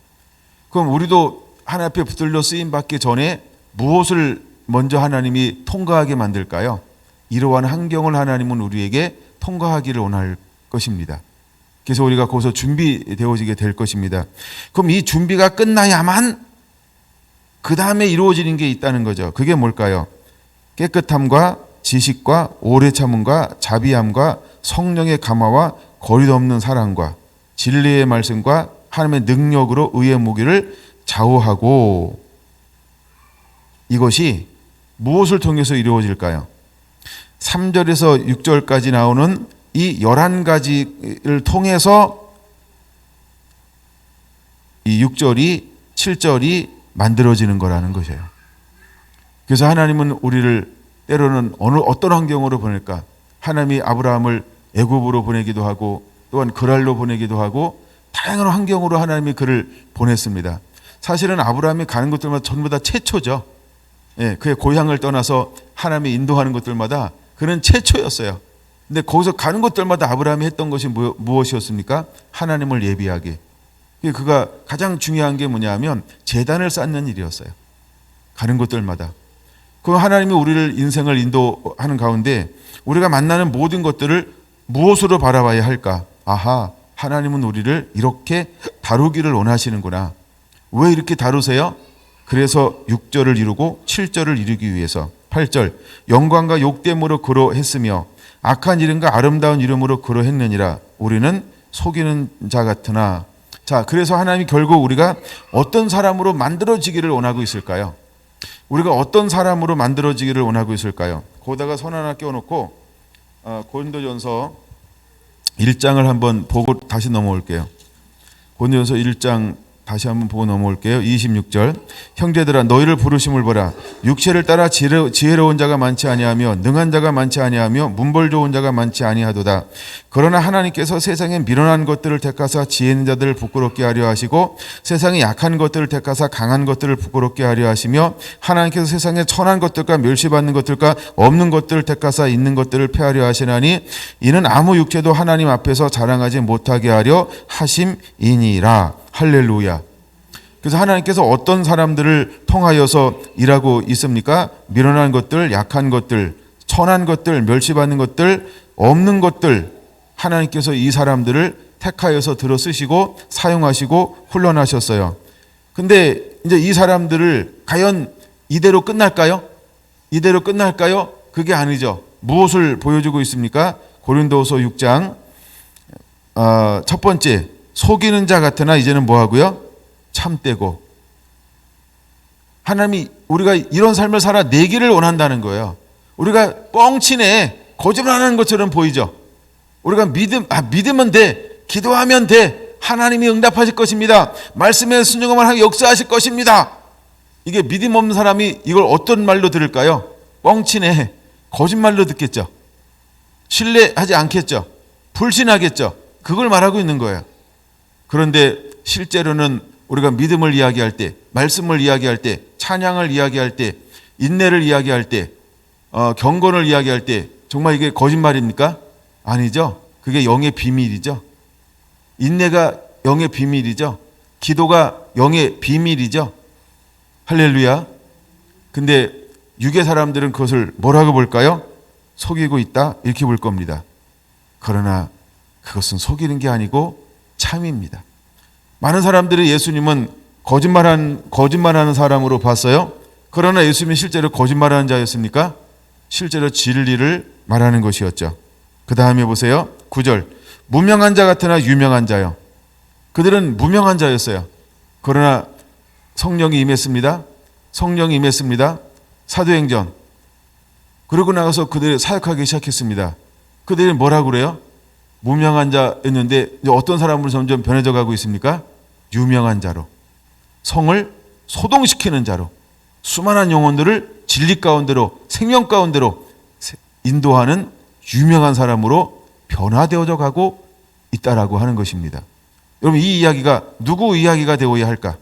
그럼 우리도 하나님 앞에 붙들려 쓰임 받기 전에 무엇을 먼저 하나님이 통과하게 만들까요? 이러한 환경을 하나님은 우리에게 통과하기를 원할 것입니다. 그래서 우리가 거기서 준비되어지게 될 것입니다. 그럼 이 준비가 끝나야만 그 다음에 이루어지는 게 있다는 거죠. 그게 뭘까요? 깨끗함과 지식과 오래 참음과 자비함과 성령의 감화와 거리도 없는 사랑과 진리의 말씀과 하나님의 능력으로 의의 무기를 좌우하고, 이것이 무엇을 통해서 이루어질까요? 3절에서 6절까지 나오는 이 11가지를 통해서 이 6절이 7절이 만들어지는 거라는 것이에요. 그래서 하나님은 우리를 때로는 어떤 환경으로 보낼까? 하나님이 아브라함을 애굽으로 보내기도 하고 또한 그랄로 보내기도 하고 다양한 환경으로 하나님이 그를 보냈습니다. 사실은 아브라함이 가는 것들마다 전부 다 최초죠. 예, 그의 고향을 떠나서 하나님이 인도하는 것들마다 그는 최초였어요. 근데 거기서 가는 것들마다 아브라함이 했던 것이 무엇이었습니까? 하나님을 예비하게. 그가 가장 중요한 게 뭐냐면 제단을 쌓는 일이었어요. 가는 곳들마다. 그 하나님이 우리를 인생을 인도하는 가운데 우리가 만나는 모든 것들을 무엇으로 바라봐야 할까? 아하, 하나님은 우리를 이렇게 다루기를 원하시는구나. 왜 이렇게 다루세요? 그래서 6절을 이루고 7절을 이루기 위해서 8절 영광과 욕됨으로 그러했으며 악한 이름과 아름다운 이름으로 그러했느니라. 우리는 속이는 자 같으나. 자, 그래서 하나님이 결국 우리가 어떤 사람으로 만들어지기를 원하고 있을까요? 우리가 어떤 사람으로 만들어지기를 원하고 있을까요? 거기다가 선 하나 껴놓고 고린도전서 1장을 한번 보고 다시 넘어올게요. 고린도전서 1장 다시 한번 보고 넘어올게요. 26절 형제들아 너희를 부르심을 보라. 육체를 따라 지혜로운 자가 많지 아니하며 능한 자가 많지 아니하며 문벌 좋은 자가 많지 아니하도다. 그러나 하나님께서 세상에 미련한 것들을 택하사 지혜 있는 자들을 부끄럽게 하려 하시고 세상에 약한 것들을 택하사 강한 것들을 부끄럽게 하려 하시며 하나님께서 세상에 천한 것들과 멸시받는 것들과 없는 것들을 택하사 있는 것들을 폐하려 하시나니 이는 아무 육체도 하나님 앞에서 자랑하지 못하게 하려 하심이니라. 할렐루야. 그래서 하나님께서 어떤 사람들을 통하여서 일하고 있습니까? 미련한 것들, 약한 것들, 천한 것들, 멸시받는 것들, 없는 것들, 하나님께서 이 사람들을 택하여서 들어 쓰시고 사용하시고 훈련하셨어요. 근데 이제 이 사람들을 과연 이대로 끝날까요? 이대로 끝날까요? 그게 아니죠. 무엇을 보여주고 있습니까? 고린도후서 6장 첫 번째 속이는 자 같으나 이제는 뭐 하고요? 참되고. 하나님이 우리가 이런 삶을 살아내기를 원한다는 거예요. 우리가 뻥치네 거짓말하는 것처럼 보이죠. 우리가 믿으면 돼, 기도하면 돼, 하나님이 응답하실 것입니다, 말씀에 순종하면 하나님 역사하실 것입니다. 이게 믿음 없는 사람이 이걸 어떤 말로 들을까요? 뻥치네, 거짓말로 듣겠죠. 신뢰하지 않겠죠. 불신하겠죠. 그걸 말하고 있는 거예요. 그런데 실제로는 우리가 믿음을 이야기할 때, 말씀을 이야기할 때, 찬양을 이야기할 때, 인내를 이야기할 때, 경건을 이야기할 때 정말 이게 거짓말입니까? 아니죠. 그게 영의 비밀이죠. 인내가 영의 비밀이죠. 기도가 영의 비밀이죠. 할렐루야. 근데 육의 사람들은 그것을 뭐라고 볼까요? 속이고 있다 이렇게 볼 겁니다. 그러나 그것은 속이는 게 아니고 참입니다. 많은 사람들이 예수님은 거짓말하는 사람으로 봤어요. 그러나 예수님은 실제로 거짓말하는 자였습니까? 실제로 진리를 말하는 것이었죠. 그 다음에 보세요. 9절 무명한 자 같으나 유명한 자요. 그들은 무명한 자였어요. 그러나 성령이 임했습니다. 성령이 임했습니다. 사도행전. 그러고 나서 그들이 사역하기 시작했습니다. 그들이 뭐라고 그래요? 무명한 자였는데 어떤 사람으로 점점 변해져 가고 있습니까? 유명한 자로, 성을 소동시키는 자로, 수많은 영혼들을 진리 가운데로, 생명 가운데로 인도하는 유명한 사람으로 변화되어져 가고 있다라고 하는 것입니다. 여러분, 이 이야기가 누구 이야기가 되어야 할까?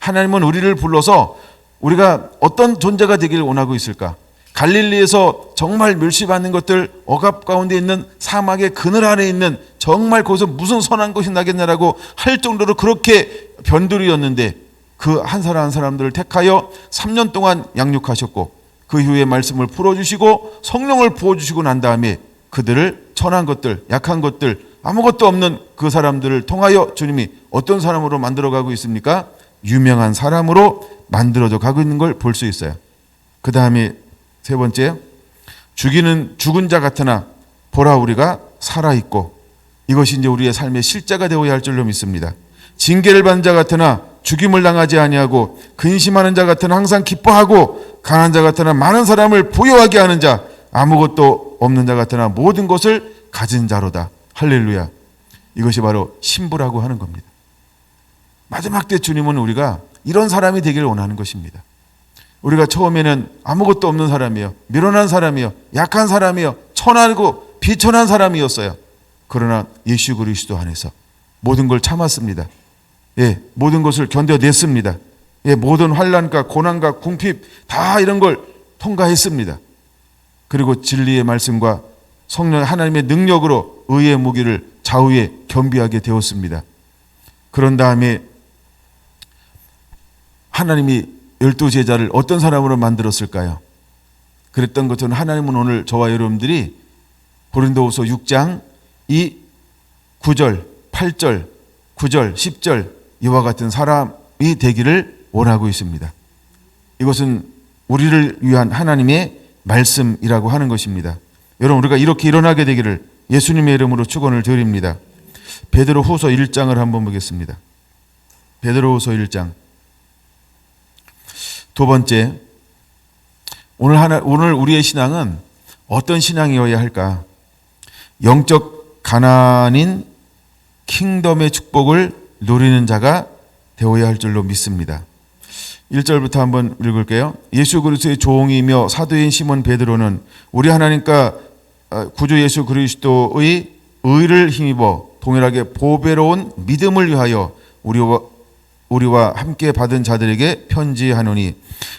하나님은 우리를 불러서 우리가 어떤 존재가 되기를 원하고 있을까? 갈릴리에서 정말 멸시받는 것들, 억압 가운데 있는 사막의 그늘 아래 있는 정말 거기서 무슨 선한 것이 나겠냐라고 할 정도로 그렇게 변두리였는데 그 한 사람 한 사람들을 택하여 3년 동안 양육하셨고 그 이후에 말씀을 풀어주시고 성령을 부어주시고 난 다음에 그들을 천한 것들, 약한 것들, 아무것도 없는 그 사람들을 통하여 주님이 어떤 사람으로 만들어가고 있습니까? 유명한 사람으로 만들어져 가고 있는 걸 볼 수 있어요. 그 다음에 세 번째, 죽은 자 같으나 보라 우리가 살아있고. 이것이 이제 우리의 삶의 실제가 되어야 할 줄로 믿습니다. 징계를 받는 자 같으나 죽임을 당하지 아니하고 근심하는 자 같으나 항상 기뻐하고 강한 자 같으나 많은 사람을 부요하게 하는 자, 아무것도 없는 자 같으나 모든 것을 가진 자로다. 할렐루야. 이것이 바로 신부라고 하는 겁니다. 마지막 때 주님은 우리가 이런 사람이 되기를 원하는 것입니다. 우리가 처음에는 아무것도 없는 사람이에요. 미련한 사람이에요. 약한 사람이에요. 천하고 비천한 사람이었어요. 그러나 예수 그리스도 안에서 모든 걸 참았습니다. 예, 모든 것을 견뎌냈습니다. 예, 모든 환난과 고난과 궁핍 다 이런 걸 통과했습니다. 그리고 진리의 말씀과 성령 하나님의 능력으로 의의 무기를 좌우에 겸비하게 되었습니다. 그런 다음에 하나님이 12제자를 어떤 사람으로 만들었을까요? 그랬던 것처럼 하나님은 오늘 저와 여러분들이 고린도후서 6장 이 9절, 8절, 9절, 10절 이와 같은 사람 되기를 원하고 있습니다. 이것은 우리를 위한 하나님의 말씀이라고 하는 것입니다. 여러분, 우리가 이렇게 일어나게 되기를 예수님의 이름으로 축원을 드립니다. 베드로후서 1장을 한번 보겠습니다. 베드로후서 1장. 두 번째, 오늘 우리의 신앙은 어떤 신앙이어야 할까? 영적 가난인 킹덤의 축복을 누리는 자가 되어야 할 줄로 믿습니다. 1절부터 한번 읽을게요. 예수 그리스도의 종이며 사도인 시몬 베드로는 우리 하나님과 구주 예수 그리스도의 의를 힘입어 동일하게 보배로운 믿음을 위하여 우리와 함께 받은 자들에게 편지하노니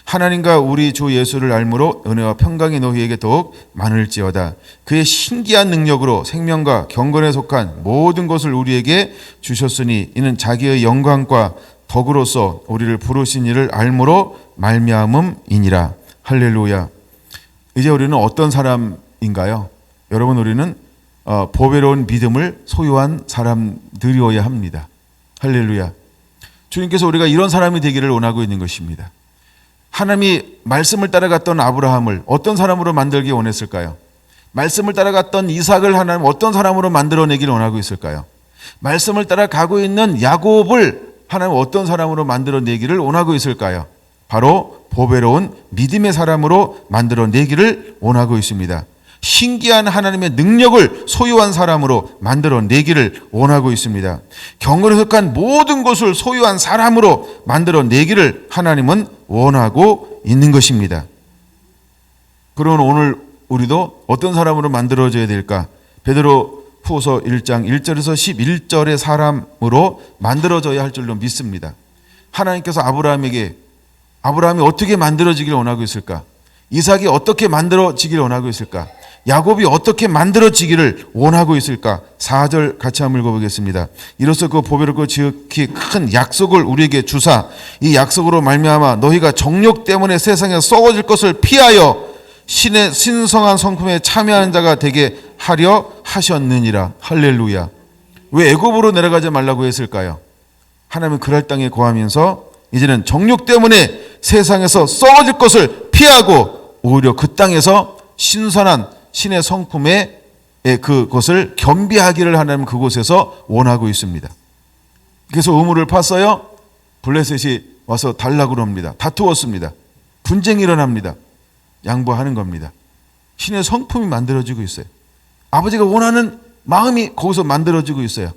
하나님과 우리 주 예수를 알므로 은혜와 평강이 너희에게 더욱 많을지어다. 그의 신기한 능력으로 생명과 경건에 속한 모든 것을 우리에게 주셨으니 이는 자기의 영광과 덕으로서 우리를 부르신 이를 알므로 말미암음이니라. 할렐루야. 이제 우리는 어떤 사람인가요? 여러분, 우리는 보배로운 믿음을 소유한 사람들이어야 합니다. 할렐루야. 주님께서 우리가 이런 사람이 되기를 원하고 있는 것입니다. 하나님이 말씀을 따라갔던 아브라함을 어떤 사람으로 만들기 원했을까요? 말씀을 따라갔던 이삭을 하나님 어떤 사람으로 만들어내기를 원하고 있을까요? 말씀을 따라가고 있는 야곱을 하나님 어떤 사람으로 만들어내기를 원하고 있을까요? 바로 보배로운 믿음의 사람으로 만들어내기를 원하고 있습니다. 신기한 하나님의 능력을 소유한 사람으로 만들어내기를 원하고 있습니다. 경건에 속한 모든 것을 소유한 사람으로 만들어내기를 하나님은 원하고 있는 것입니다. 그러면 오늘 우리도 어떤 사람으로 만들어져야 될까? 베드로 후서 1장 1절에서 11절의 사람으로 만들어져야 할 줄로 믿습니다. 하나님께서 아브라함이 어떻게 만들어지기를 원하고 있을까? 이삭이 어떻게 만들어지기를 원하고 있을까? 야곱이 어떻게 만들어지기를 원하고 있을까? 4절 같이 한번 읽어보겠습니다. 이로써 그 보배롭고 지극히 큰 약속을 우리에게 주사 이 약속으로 말미암아 너희가 정욕 때문에 세상에 썩어질 것을 피하여 신의 신성한 성품에 참여하는 자가 되게 하려 하셨느니라. 할렐루야. 왜 애굽으로 내려가지 말라고 했을까요? 하나님은 그랄 땅에 거하면서 이제는 정욕 때문에 세상에서 썩어질 것을 피하고 오히려 그 땅에서 신선한 신의 성품에 그것을 겸비하기를 하나님은 그곳에서 원하고 있습니다. 그래서 우물을 팠어요. 블레셋이 와서 달라고 합니다. 다투었습니다. 분쟁이 일어납니다. 양보하는 겁니다. 신의 성품이 만들어지고 있어요. 아버지가 원하는 마음이 거기서 만들어지고 있어요.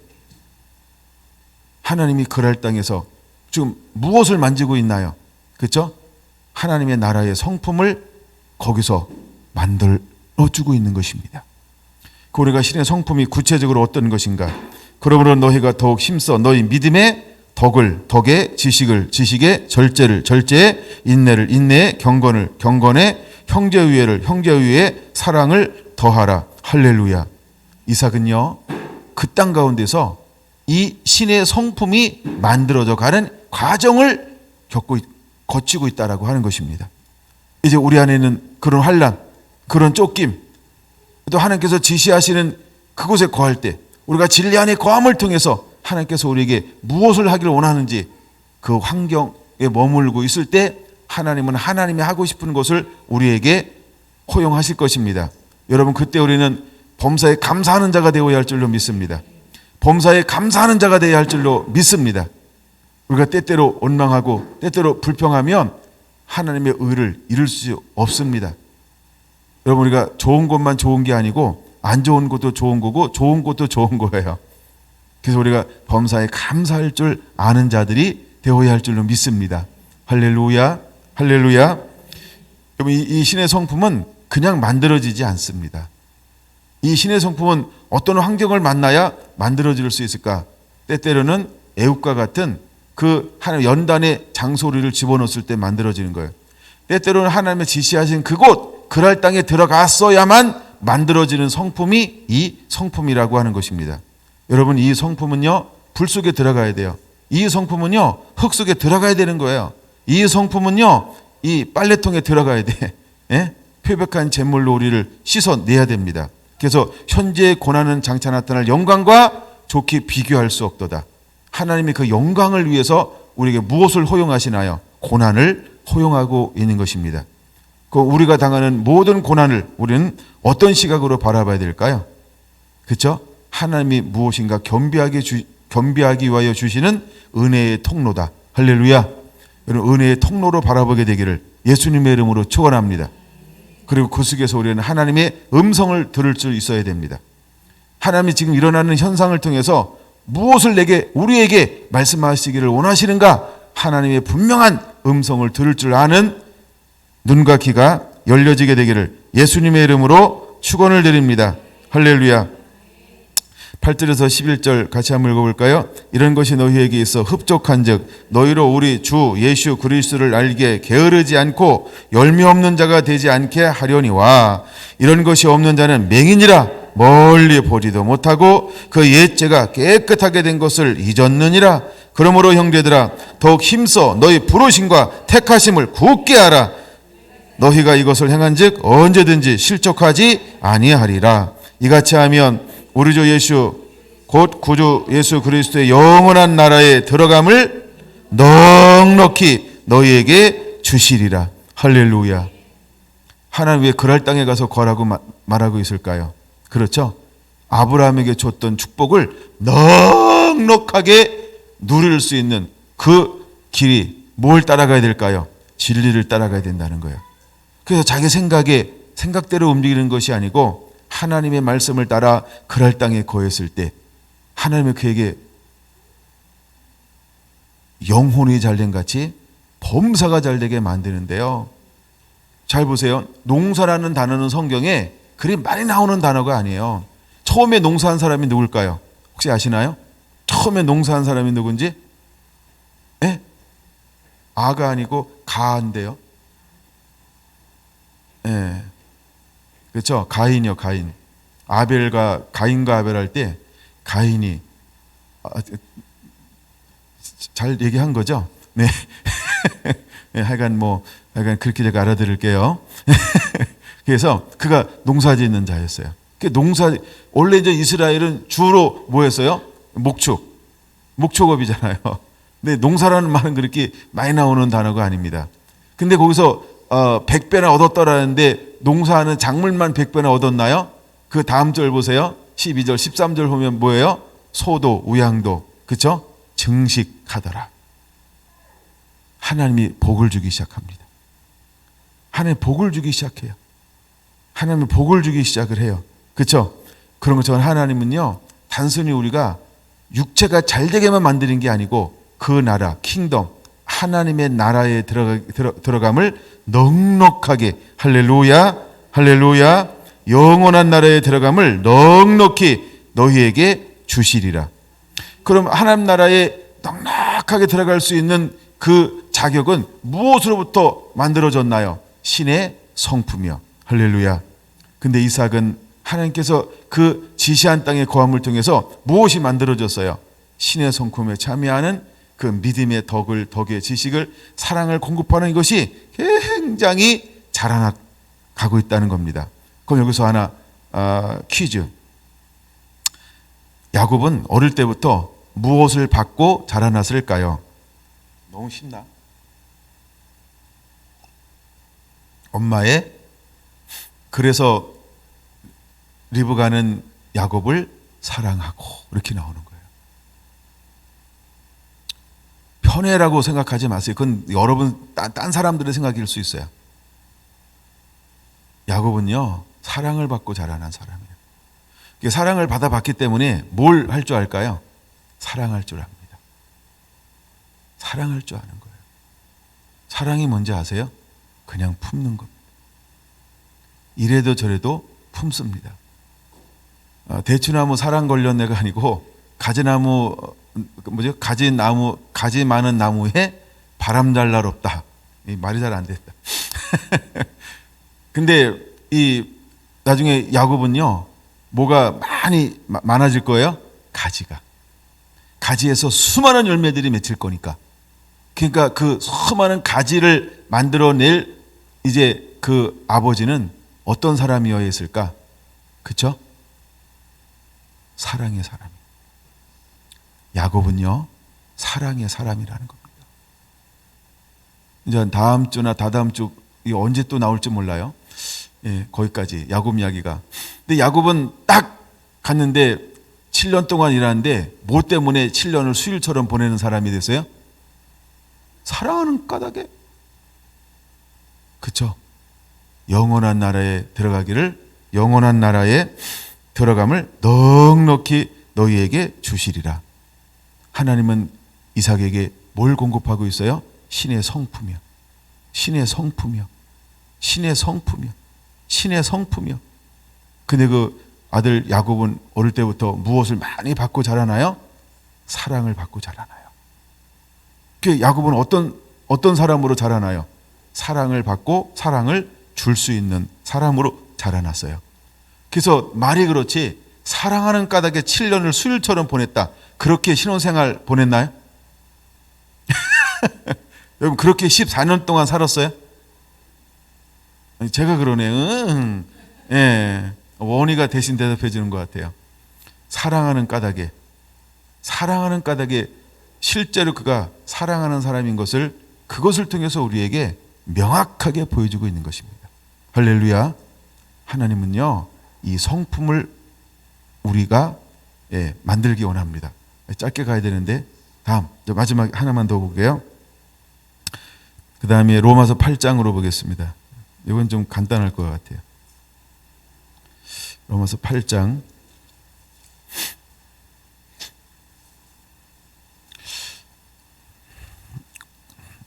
하나님이 그랄 땅에서 지금 무엇을 만지고 있나요? 그렇죠? 하나님의 나라의 성품을 거기서 만들어주고 있는 것입니다. 우리가 신의 성품이 구체적으로 어떤 것인가? 그러므로 너희가 더욱 힘써 너희 믿음의 덕에 지식의 절제에 인내에 경건에 형제의에 사랑을 더하라. 할렐루야. 이삭은요 그 땅 가운데서 이 신의 성품이 만들어져 가는 과정을 거치고 있다라고 하는 것입니다. 이제 우리 안에는 그런 환난, 그런 쫓김, 또 하나님께서 지시하시는 그곳에 거할 때 우리가 진리 안에 거함을 통해서 하나님께서 우리에게 무엇을 하기를 원하는지 그 환경에 머물고 있을 때 하나님은 하나님이 하고 싶은 것을 우리에게 허용하실 것입니다. 여러분, 그때 우리는 범사에 감사하는 자가 되어야 할 줄로 믿습니다. 범사에 감사하는 자가 되어야 할 줄로 믿습니다. 우리가 때때로 원망하고 때때로 불평하면 하나님의 의를 이룰 수 없습니다. 여러분, 우리가 좋은 것만 좋은 게 아니고 안 좋은 것도 좋은 거고 좋은 것도 좋은 거예요. 그래서 우리가 범사에 감사할 줄 아는 자들이 되어야 할 줄로 믿습니다. 할렐루야, 할렐루야. 여러분, 이 신의 성품은 그냥 만들어지지 않습니다. 이 신의 성품은 어떤 환경을 만나야 만들어질 수 있을까? 때때로는 애국과 같은 그 하나님 연단의 장소리를 집어넣었을 때 만들어지는 거예요. 때때로는 하나님의 지시하신 그곳 그랄 땅에 들어갔어야만 만들어지는 성품이 이 성품이라고 하는 것입니다. 여러분, 이 성품은요 불 속에 들어가야 돼요. 이 성품은요 흙 속에 들어가야 되는 거예요. 이 성품은요 이 빨래통에 들어가야 돼. 예? 표백한 잿물로 우리를 씻어내야 됩니다. 그래서 현재의 고난은 장차 나타날 영광과 좋게 비교할 수 없도다. 하나님이 그 영광을 위해서 우리에게 무엇을 허용하시나요? 고난을 허용하고 있는 것입니다. 그 우리가 당하는 모든 고난을 우리는 어떤 시각으로 바라봐야 될까요? 그렇죠? 하나님이 무엇인가 겸비하기 위하여 주시는 은혜의 통로다. 할렐루야. 여러분, 은혜의 통로로 바라보게 되기를 예수님의 이름으로 축원합니다. 그리고 그 속에서 우리는 하나님의 음성을 들을 줄 있어야 됩니다. 하나님이 지금 일어나는 현상을 통해서 무엇을 우리에게 말씀하시기를 원하시는가? 하나님의 분명한 음성을 들을 줄 아는 눈과 귀가 열려지게 되기를 예수님의 이름으로 축원을 드립니다. 할렐루야. 8절에서 11절 같이 한번 읽어볼까요? 이런 것이 너희에게 있어 흡족한즉 너희로 우리 주 예수 그리스도를 알게 게으르지 않고 열매 없는 자가 되지 않게 하려니와 이런 것이 없는 자는 맹인이라 멀리 보지도 못하고 그 옛죄가 깨끗하게 된 것을 잊었느니라. 그러므로 형제들아 더욱 힘써 너희 부르심과 택하심을 굳게 하라. 너희가 이것을 행한즉 언제든지 실족하지 아니하리라. 이같이 하면 우리 주 예수 곧 구주 예수 그리스도의 영원한 나라에 들어감을 넉넉히 너희에게 주시리라. 할렐루야. 하나님 왜 그랄 땅에 가서 거라고 말하고 있을까요? 그렇죠? 아브라함에게 줬던 축복을 넉넉하게 누릴 수 있는 그 길이 뭘 따라가야 될까요? 진리를 따라가야 된다는 거예요. 그래서 자기 생각대로 움직이는 것이 아니고 하나님의 말씀을 따라 그랄 땅에 거했을 때 하나님은 그에게 영혼이 잘된 같이 범사가 잘되게 만드는데요. 잘 보세요. 농사라는 단어는 성경에 그리 많이 나오는 단어가 아니에요. 처음에 농사한 사람이 누굴까요? 혹시 아시나요? 처음에 농사한 사람이 누군지? 네? 아가 아니고 가인데요. 네. 그렇죠? 가인이요, 가인. 가인과 아벨 할 때 가인이 잘 얘기한 거죠? 네. 네, 하여간 그렇게 제가 알아들을게요. 그래서 그가 농사짓는 자였어요. 원래 이제 이스라엘은 주로 뭐였어요? 목축업이잖아요. 근데 농사라는 말은 그렇게 많이 나오는 단어가 아닙니다. 근데 거기서 100배나 얻었더라는데 농사하는 작물만 100배나 얻었나요? 그 다음 절 보세요. 12절, 13절 보면 뭐예요? 소도, 우양도, 그렇죠? 증식하더라. 하나님이 복을 주기 시작합니다. 하나님이 복을 주기 시작해요. 하나님이 복을 주기 시작을 해요. 그렇죠? 그런 것처럼 하나님은요, 단순히 우리가 육체가 잘 되게만 만드는 게 아니고 그 나라, 킹덤, 하나님의 나라에 들어감을 넉넉하게, 할렐루야, 할렐루야, 영원한 나라에 들어감을 넉넉히 너희에게 주시리라. 그럼 하나님 나라에 넉넉하게 들어갈 수 있는 그 자격은 무엇으로부터 만들어졌나요? 신의 성품이요. 할렐루야. 근데 이삭은 하나님께서 그 지시한 땅의 거함을 통해서 무엇이 만들어졌어요? 신의 성품에 참여하는 그 믿음의 덕의 지식을, 사랑을 공급하는 이것이 굉장히 자라나가고 있다는 겁니다. 그럼 여기서 하나 퀴즈. 야곱은 어릴 때부터 무엇을 받고 자라났을까요? 너무 쉽나? 엄마의, 그래서 리브가는 야곱을 사랑하고 이렇게 나오는 거예요. 편애라고 생각하지 마세요. 그건 여러분 딴 사람들의 생각일 수 있어요. 야곱은요, 사랑을 받고 자라난 사람이에요. 사랑을 받아봤기 때문에 뭘 할 줄 알까요? 사랑할 줄 압니다. 사랑할 줄 아는 거예요. 사랑이 뭔지 아세요? 그냥 품는 겁니다. 이래도 저래도 품습니다. 대추나무 사랑 걸렸네가 아니고 가지나무, 가지 많은 나무에 바람 잘 날 없다. 이 말이 잘 안 됐다. 근데 나중에 야곱은요, 뭐가 많아질 거예요? 가지에서 수많은 열매들이 맺힐 거니까. 그러니까 그 수많은 가지를 만들어낼 이제 그 아버지는 어떤 사람이어야 했을까? 그렇죠? 사랑의 사람. 야곱은요, 사랑의 사람이라는 겁니다. 이제 다음 주나 다다음 주 이 언제 또 나올지 몰라요. 예, 거기까지 야곱 이야기가. 근데 야곱은 딱 갔는데 7년 동안 일하는데 뭐 때문에 7년을 수일처럼 보내는 사람이 됐어요? 사랑하는 까닭에. 그쵸? 영원한 나라에 들어감을 넉넉히 너희에게 주시리라. 하나님은 이삭에게 뭘 공급하고 있어요? 신의 성품이요. 신의 성품이요. 신의 성품이요. 신의 성품이요. 근데 그 아들 야곱은 어릴 때부터 무엇을 많이 받고 자라나요? 사랑을 받고 자라나요. 그 야곱은 어떤 사람으로 자라나요? 사랑을 받고 사랑을 줄 수 있는 사람으로 자라났어요. 그래서 말이 그렇지 사랑하는 까닭에 7년을 수일처럼 보냈다. 그렇게 신혼생활 보냈나요? 여러분 그렇게 14년 동안 살았어요? 제가 그러네. 예, 원희가 대신 대답해 주는 것 같아요. 사랑하는 까닭에 실제로 그가 사랑하는 사람인 것을 그것을 통해서 우리에게 명확하게 보여주고 있는 것입니다. 할렐루야. 하나님은요 이 성품을 우리가 만들기 원합니다. 짧게 가야 되는데 다음 마지막 하나만 더 볼게요. 그 다음에 로마서 8장으로 보겠습니다. 이건 좀 간단할 것 같아요. 로마서 8장.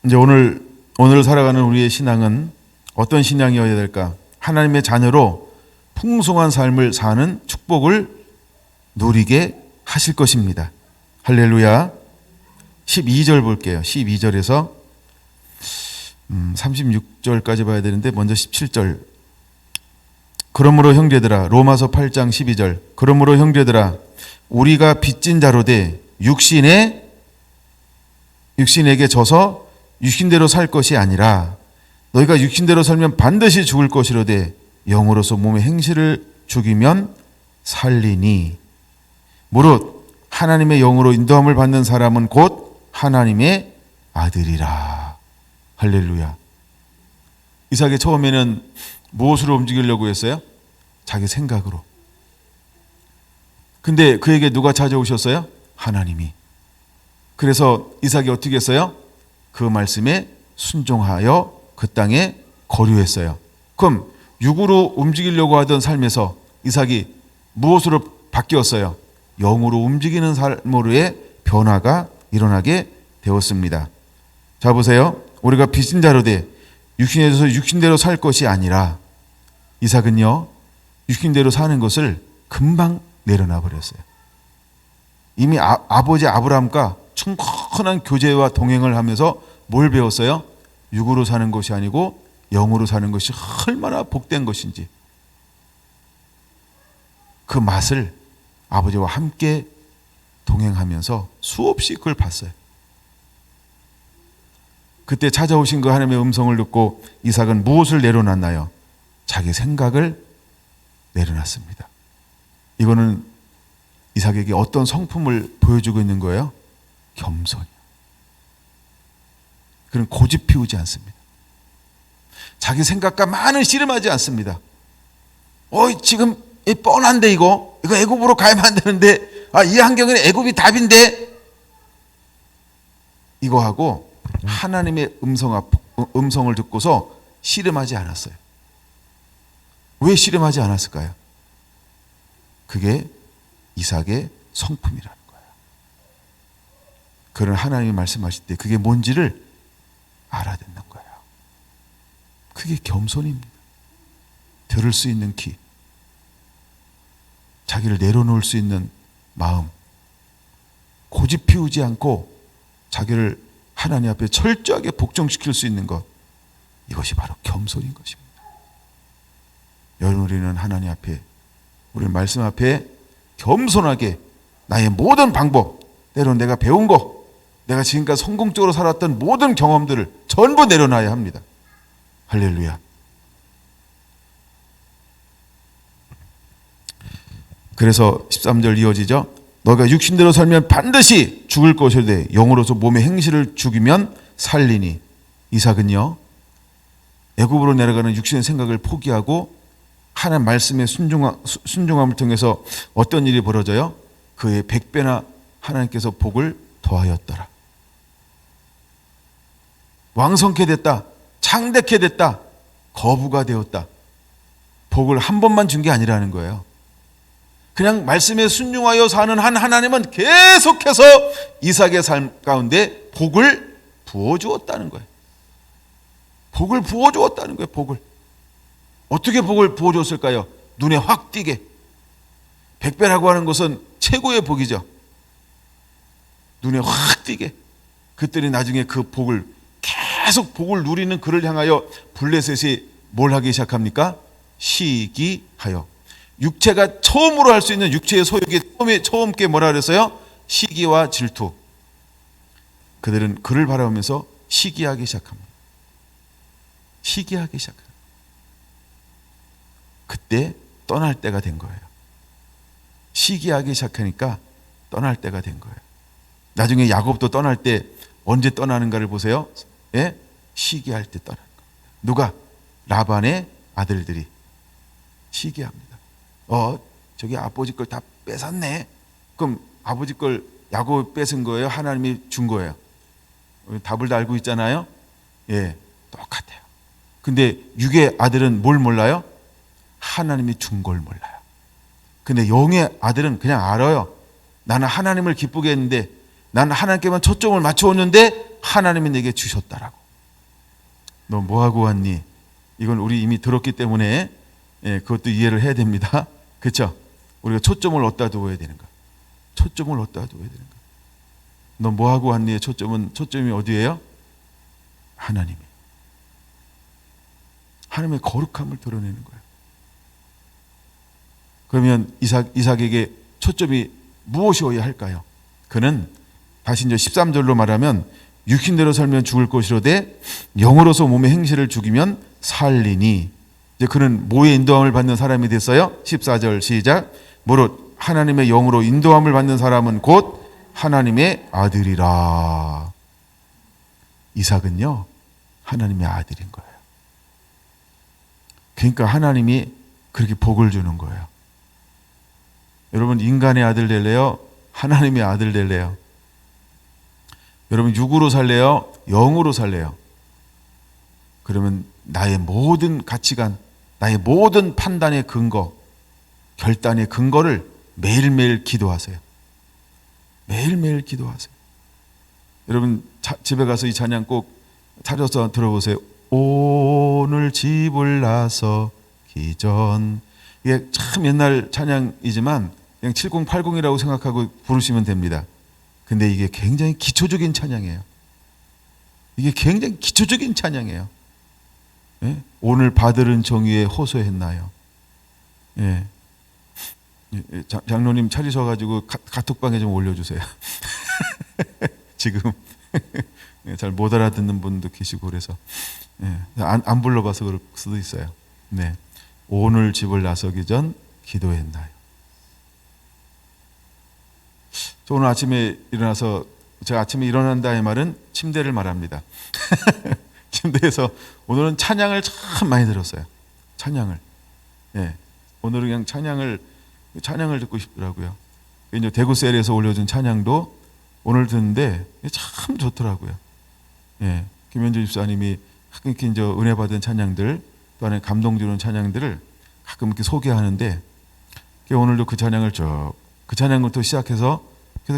이제 오늘 살아가는 우리의 신앙은 어떤 신앙이어야 될까? 하나님의 자녀로 풍성한 삶을 사는 축복을 누리게 하실 것입니다. 할렐루야. 12절 볼게요. 12절에서 36절까지 봐야 되는데 먼저 17절. 그러므로 형제들아, 로마서 8장 12절. 그러므로 형제들아, 우리가 빚진 자로 돼 육신에게 져서 육신대로 살 것이 아니라 너희가 육신대로 살면 반드시 죽을 것이로되 영으로서 몸의 행실을 죽이면 살리니 무릇 하나님의 영으로 인도함을 받는 사람은 곧 하나님의 아들이라. 할렐루야. 이삭이 처음에는 무엇으로 움직이려고 했어요? 자기 생각으로. 근데 그에게 누가 찾아오셨어요? 하나님이. 그래서 이삭이 어떻게 했어요? 그 말씀에 순종하여 그 땅에 거류했어요. 그럼 육으로 움직이려고 하던 삶에서 이삭이 무엇으로 바뀌었어요? 영으로 움직이는 삶으로의 변화가 일어나게 되었습니다. 자 보세요. 우리가 빚진 자로 돼 육신에서 육신대로 살 것이 아니라 이삭은요 육신대로 사는 것을 금방 내려놔 버렸어요. 이미 아버지 아브라함과 충분한 교제와 동행을 하면서 뭘 배웠어요? 육으로 사는 것이 아니고 영으로 사는 것이 얼마나 복된 것인지 그 맛을 아버지와 함께 동행하면서 수없이 그걸 봤어요. 그때 찾아오신 그 하나님의 음성을 듣고 이삭은 무엇을 내려놨나요? 자기 생각을 내려놨습니다. 이거는 이삭에게 어떤 성품을 보여주고 있는 거예요? 겸손이요. 그는 고집 피우지 않습니다. 자기 생각과 많은 씨름하지 않습니다. 지금 뻔한데 이거 애굽으로 가야만 안 되는데 이 환경은 애굽이 답인데 이거 하고 하나님의 음성을 듣고서 씨름하지 않았어요. 왜 씨름하지 않았을까요? 그게 이삭의 성품이라는 거예요. 그는 하나님이 말씀하실 때 그게 뭔지를 알아듣는 거예요. 그게 겸손입니다. 들을 수 있는 귀, 자기를 내려놓을 수 있는 마음, 고집 피우지 않고 자기를 하나님 앞에 철저하게 복종시킬 수 있는 것, 이것이 바로 겸손인 것입니다. 여러분, 우리는 하나님 앞에, 우리 말씀 앞에 겸손하게 나의 모든 방법, 때로는 내가 배운 거, 내가 지금까지 성공적으로 살았던 모든 경험들을 전부 내려놔야 합니다. 할렐루야. 그래서 13절 이어지죠. 너가 육신대로 살면 반드시 죽을 것이되 영으로서 몸의 행실을 죽이면 살리니. 이삭은요, 애굽으로 내려가는 육신의 생각을 포기하고 하나님 말씀의 순종함을 통해서 어떤 일이 벌어져요? 그의 100배나 하나님께서 복을 더하였더라. 왕성케 됐다. 창대케 됐다. 거부가 되었다. 복을 한 번만 준 게 아니라는 거예요. 그냥 말씀에 순종하여 사는 한 하나님은 계속해서 이삭의 삶 가운데 복을 부어주었다는 거예요. 복을 부어주었다는 거예요. 복을. 어떻게 복을 부어줬을까요? 눈에 확 띄게. 100배라고 하는 것은 최고의 복이죠. 눈에 확 띄게. 그들이 나중에 그 복을, 계속 복을 누리는 그를 향하여 블레셋이 뭘 하기 시작합니까? 시기하여. 육체가 처음으로 할 수 있는 육체의 소욕이 처음 게 뭐라 그랬어요? 시기와 질투. 그들은 그를 바라보면서 시기하기 시작합니다. 시기하기 시작합니다. 그때 떠날 때가 된 거예요. 시기하기 시작하니까 떠날 때가 된 거예요. 나중에 야곱도 떠날 때 언제 떠나는가를 보세요. 예? 시기할 때 떠나는 거예요. 누가? 라반의 아들들이 시기합니다. 저기 아버지 걸 다 뺏었네. 그럼 아버지 걸 야곱이 뺏은 거예요? 하나님이 준 거예요? 답을 다 알고 있잖아요. 예, 똑같아요. 근데 육의 아들은 뭘 몰라요? 하나님이 준 걸 몰라요. 근데 영의 아들은 그냥 알아요. 나는 하나님을 기쁘게 했는데, 나는 하나님께만 초점을 맞춰왔는데 하나님이 내게 주셨다라고. 너 뭐하고 왔니? 이건 우리 이미 들었기 때문에 그것도 이해를 해야 됩니다. 그렇죠? 우리가 초점을 어디다 두어야 되는 거야. 초점을 어디다 두어야 되는 거야. 너 뭐하고 왔니의 초점이 어디예요? 하나님이. 하나님의 거룩함을 드러내는 거예요. 그러면 이삭에게 초점이 무엇이어야 할까요? 그는 다시 이제 13절로 말하면 육신대로 살면 죽을 것이로되 영으로서 몸의 행실을 죽이면 살리니. 이제 그는 뭐의 인도함을 받는 사람이 됐어요? 14절 시작. 무릇 하나님의 영으로 인도함을 받는 사람은 곧 하나님의 아들이라. 이삭은요, 하나님의 아들인 거예요. 그러니까 하나님이 그렇게 복을 주는 거예요. 여러분, 인간의 아들 될래요? 하나님의 아들 될래요? 여러분, 육으로 살래요? 영으로 살래요? 그러면 나의 모든 가치관, 나의 모든 판단의 근거, 결단의 근거를 매일매일 기도하세요. 매일매일 기도하세요. 여러분, 집에 가서 이 찬양 꼭 찾아서 들어보세요. 오늘 집을 나서기 전. 이게 참 옛날 찬양이지만 그냥 7080이라고 생각하고 부르시면 됩니다. 근데 이게 굉장히 기초적인 찬양이에요. 이게 굉장히 기초적인 찬양이에요. 예? 오늘 받으른 정의에 호소했나요? 예. 장로님 차리셔가지고 카톡방에 좀 올려주세요. 지금 잘 못 알아듣는 분도 계시고 그래서 안 불러봐서 그럴 수도 있어요. 네. 오늘 집을 나서기 전 기도했나요? 저 오늘 아침에 일어나서, 제가 아침에 일어난다의 말은 침대를 말합니다. 침대에서 오늘은 찬양을 참 많이 들었어요. 찬양을. 예. 오늘은 그냥 찬양을 듣고 싶더라고요. 이제 대구셀에서 올려준 찬양도 오늘 듣는데 참 좋더라고요. 예. 김현주 집사님이 가끔 이렇게 이제 은혜 받은 찬양들, 또 안에 감동 주는 찬양들을 가끔 이렇게 소개하는데, 오늘도 그 찬양을 그 찬양부터 시작해서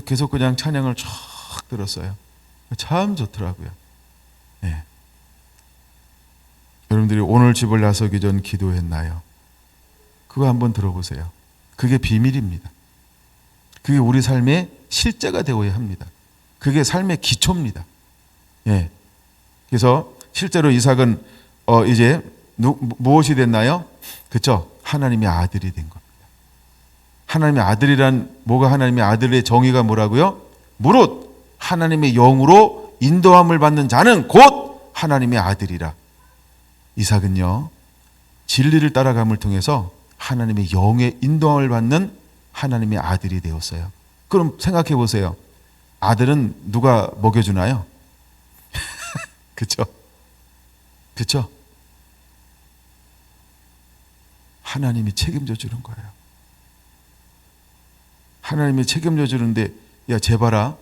계속 그냥 찬양을 쭉 들었어요. 참 좋더라고요. 예. 여러분들이 오늘 집을 나서기 전 기도했나요? 그거 한번 들어보세요. 그게 비밀입니다. 그게 우리 삶의 실제가 되어야 합니다. 그게 삶의 기초입니다. 예. 그래서 실제로 이삭은 이제 무엇이 됐나요? 그렇죠? 하나님의 아들이 된 겁니다. 하나님의 아들이란, 뭐가 하나님의 아들의 정의가 뭐라고요? 무릇 하나님의 영으로 인도함을 받는 자는 곧 하나님의 아들이라. 이삭은요, 진리를 따라감을 통해서 하나님의 영의 인도함을 받는 하나님의 아들이 되었어요. 그럼 생각해 보세요. 아들은 누가 먹여주나요? 그렇죠? 그렇죠? 하나님이 책임져 주는 거예요. 하나님이 책임져 주는데, 야, 제발아,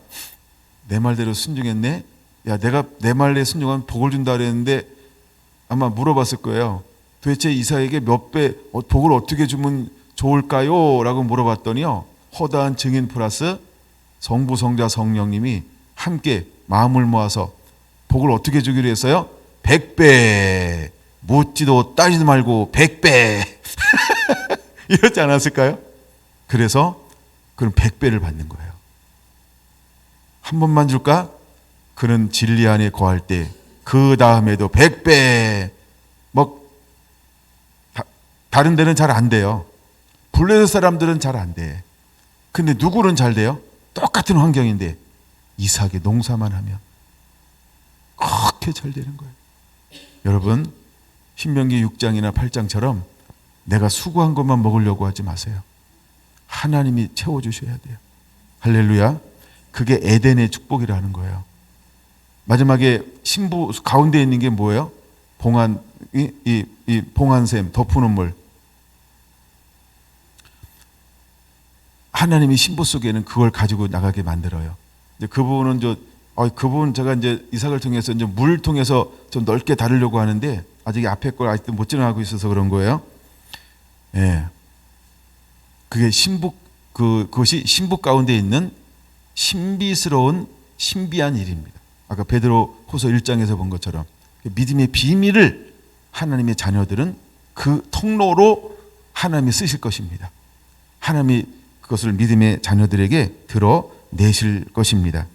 내 말대로 순종했네? 야, 내가 내 말에 순종하면 복을 준다 그랬는데 아마 물어봤을 거예요. 도대체 이삭에게 몇 배 복을 어떻게 주면 좋을까요? 라고 물어봤더니요, 허다한 증인 플러스 성부, 성자, 성령님이 함께 마음을 모아서 복을 어떻게 주기로 했어요? 100배, 묻지도 따지도 말고 100배 이러지 않았을까요? 그래서 그럼 100배를 받는 거예요. 한 번만 줄까? 그는 진리 안에 거할 때 그 다음에도 100배. 다른 데는 잘 안 돼요. 블레셋 사람들은 잘 안 돼. 근데 누구는 잘 돼요? 똑같은 환경인데 이삭이 농사만 하면 그렇게 잘 되는 거예요. 여러분, 신명기 6장이나 8장처럼 내가 수고한 것만 먹으려고 하지 마세요. 하나님이 채워주셔야 돼요. 할렐루야. 그게 에덴의 축복이라는 거예요. 마지막에 신부 가운데 있는 게 뭐예요? 봉안, 이 봉안샘, 덮으는 물. 하나님이 신부 속에는 그걸 가지고 나가게 만들어요. 이제 그 부분은 그 부분 제가 이제 이삭을 통해서 이제 물 통해서 좀 넓게 다루려고 하는데 아직 앞에 걸 아직도 못 지나가고 있어서 그런 거예요. 예. 그게 그것이 신부 가운데 있는 신비스러운 신비한 일입니다. 아까 베드로 후서 1장에서 본 것처럼 믿음의 비밀을 하나님의 자녀들은 그 통로로 하나님이 쓰실 것입니다. 하나님이 그것을 믿음의 자녀들에게 드러내실 것입니다.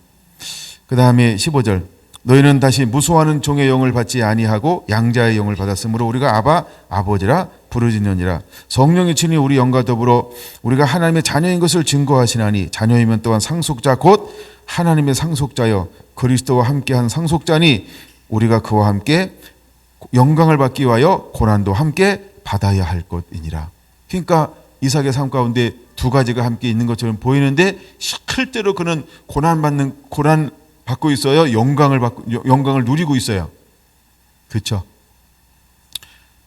그 다음에 15절, 너희는 다시 무수하는 종의 영을 받지 아니하고 양자의 영을 받았으므로 우리가 아바 아버지라 부르짖느니라. 성령이 친히 우리 영과 더불어 우리가 하나님의 자녀인 것을 증거하시나니 자녀이면 또한 상속자 곧 하나님의 상속자여 그리스도와 함께한 상속자니 우리가 그와 함께 영광을 받기 위하여 고난도 함께 받아야 할 것이니라. 그러니까 이삭의 삶 가운데 두 가지가 함께 있는 것처럼 보이는데 실제로 그는 고난 받고 있어요. 영광을 누리고 있어요. 그렇죠?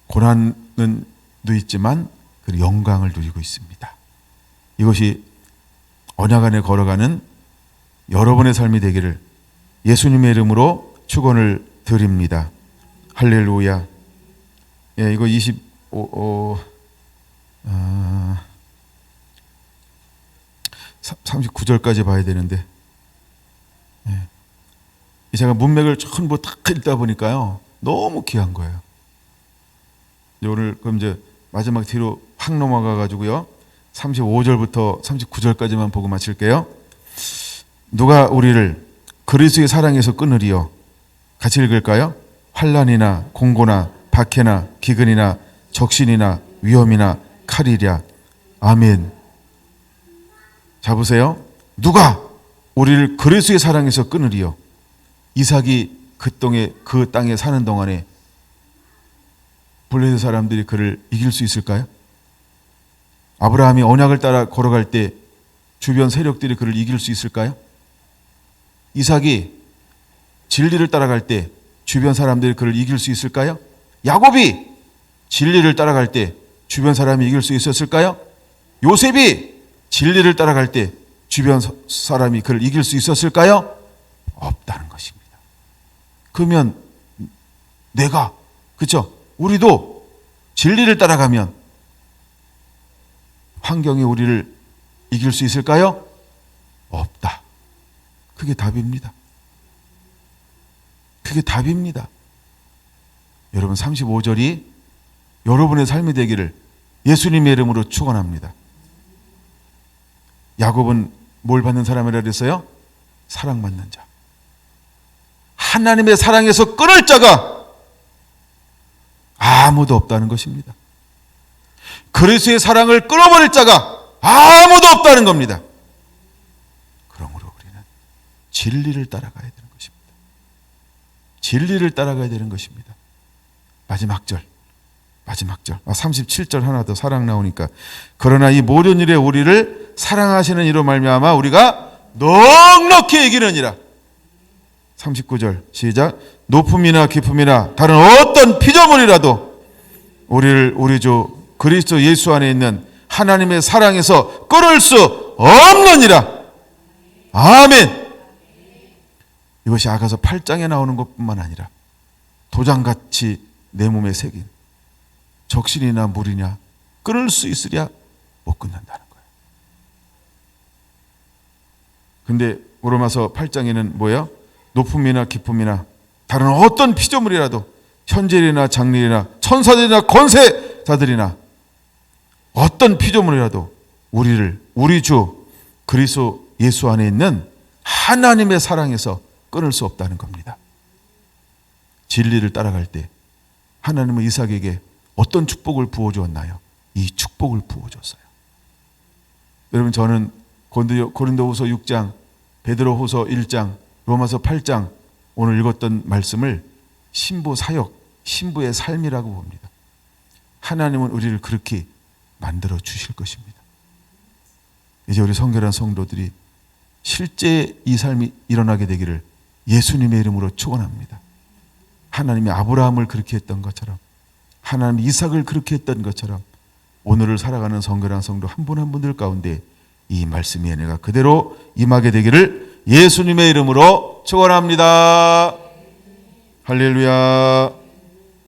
고난은 있지만 그 영광을 누리고 있습니다. 이것이 언약 안에 걸어가는 여러분의 삶이 되기를 예수님의 이름으로 축원을 드립니다. 할렐루야. 예, 이거 39절까지 봐야 되는데, 예. 제가 문맥을 전부 다 읽다 보니까요, 너무 귀한 거예요. 오늘 그럼 이제 마지막 뒤로 확 넘어가 가지고요, 35절부터 39절까지만 보고 마칠게요. 누가 우리를 그리스도의 사랑에서 끊으리요? 같이 읽을까요? 환난이나 공고나 박해나 기근이나 적신이나 위험이나 칼이랴. 아멘. 자 보세요. 누가 우리를 그리스도의 사랑에서 끊으리요? 이삭이 그 땅에 사는 동안에 블레셋 사람들이 그를 이길 수 있을까요? 아브라함이 언약을 따라 걸어갈 때 주변 세력들이 그를 이길 수 있을까요? 이삭이 진리를 따라갈 때 주변 사람들이 그를 이길 수 있을까요? 야곱이 진리를 따라갈 때 주변 사람이 이길 수 있었을까요? 요셉이 진리를 따라갈 때 주변 사람이 그를 이길 수 있었을까요? 없다는 것입니다. 그러면 그렇죠? 우리도 진리를 따라가면 환경이 우리를 이길 수 있을까요? 없다. 그게 답입니다. 그게 답입니다. 여러분, 35절이 여러분의 삶이 되기를 예수님의 이름으로 축원합니다. 야곱은 뭘 받는 사람이라 그랬어요? 사랑받는 자. 하나님의 사랑에서 끊을 자가 아무도 없다는 것입니다. 그리스도의 사랑을 끊어버릴 자가 아무도 없다는 겁니다. 그러므로 우리는 진리를 따라가야 되는 것입니다. 진리를 따라가야 되는 것입니다. 마지막 절 37절 하나 더 사랑 나오니까, 그러나 이 모든 일에 우리를 사랑하시는 이로 말미암아 우리가 넉넉히 이기느니라. 39절 시작. 높음이나 깊음이나 다른 어떤 피조물이라도 우리를 우리 주 그리스도 예수 안에 있는 하나님의 사랑에서 끊을 수 없느니라. 아멘. 이것이 아가서 8장에 나오는 것뿐만 아니라 도장같이 내 몸에 새긴 적신이나 물이냐 끊을 수 있으랴 못 끊는다는 거예요. 근데 로마서 8장에는 뭐야? 높음이나 깊음이나 다른 어떤 피조물이라도 현재일이나 장래일이나 천사들이나 권세자들이나 어떤 피조물이라도 우리를 우리 주 그리스도 예수 안에 있는 하나님의 사랑에서 끊을 수 없다는 겁니다. 진리를 따라갈 때 하나님은 이삭에게 어떤 축복을 부어주었나요? 이 축복을 부어줬어요. 여러분, 저는 고린도후서 6장, 베드로후서 1장, 로마서 8장 오늘 읽었던 말씀을 신부 사역, 신부의 삶이라고 봅니다. 하나님은 우리를 그렇게 만들어 주실 것입니다. 이제 우리 성결한 성도들이 실제 이 삶이 일어나게 되기를 예수님의 이름으로 축원합니다. 하나님이 아브라함을 그렇게 했던 것처럼, 하나님이 이삭을 그렇게 했던 것처럼 오늘을 살아가는 성결한 성도 한 분 한 분들 가운데 이 말씀의 은혜가 그대로 임하게 되기를 예수님의 이름으로 축원합니다. 할렐루야.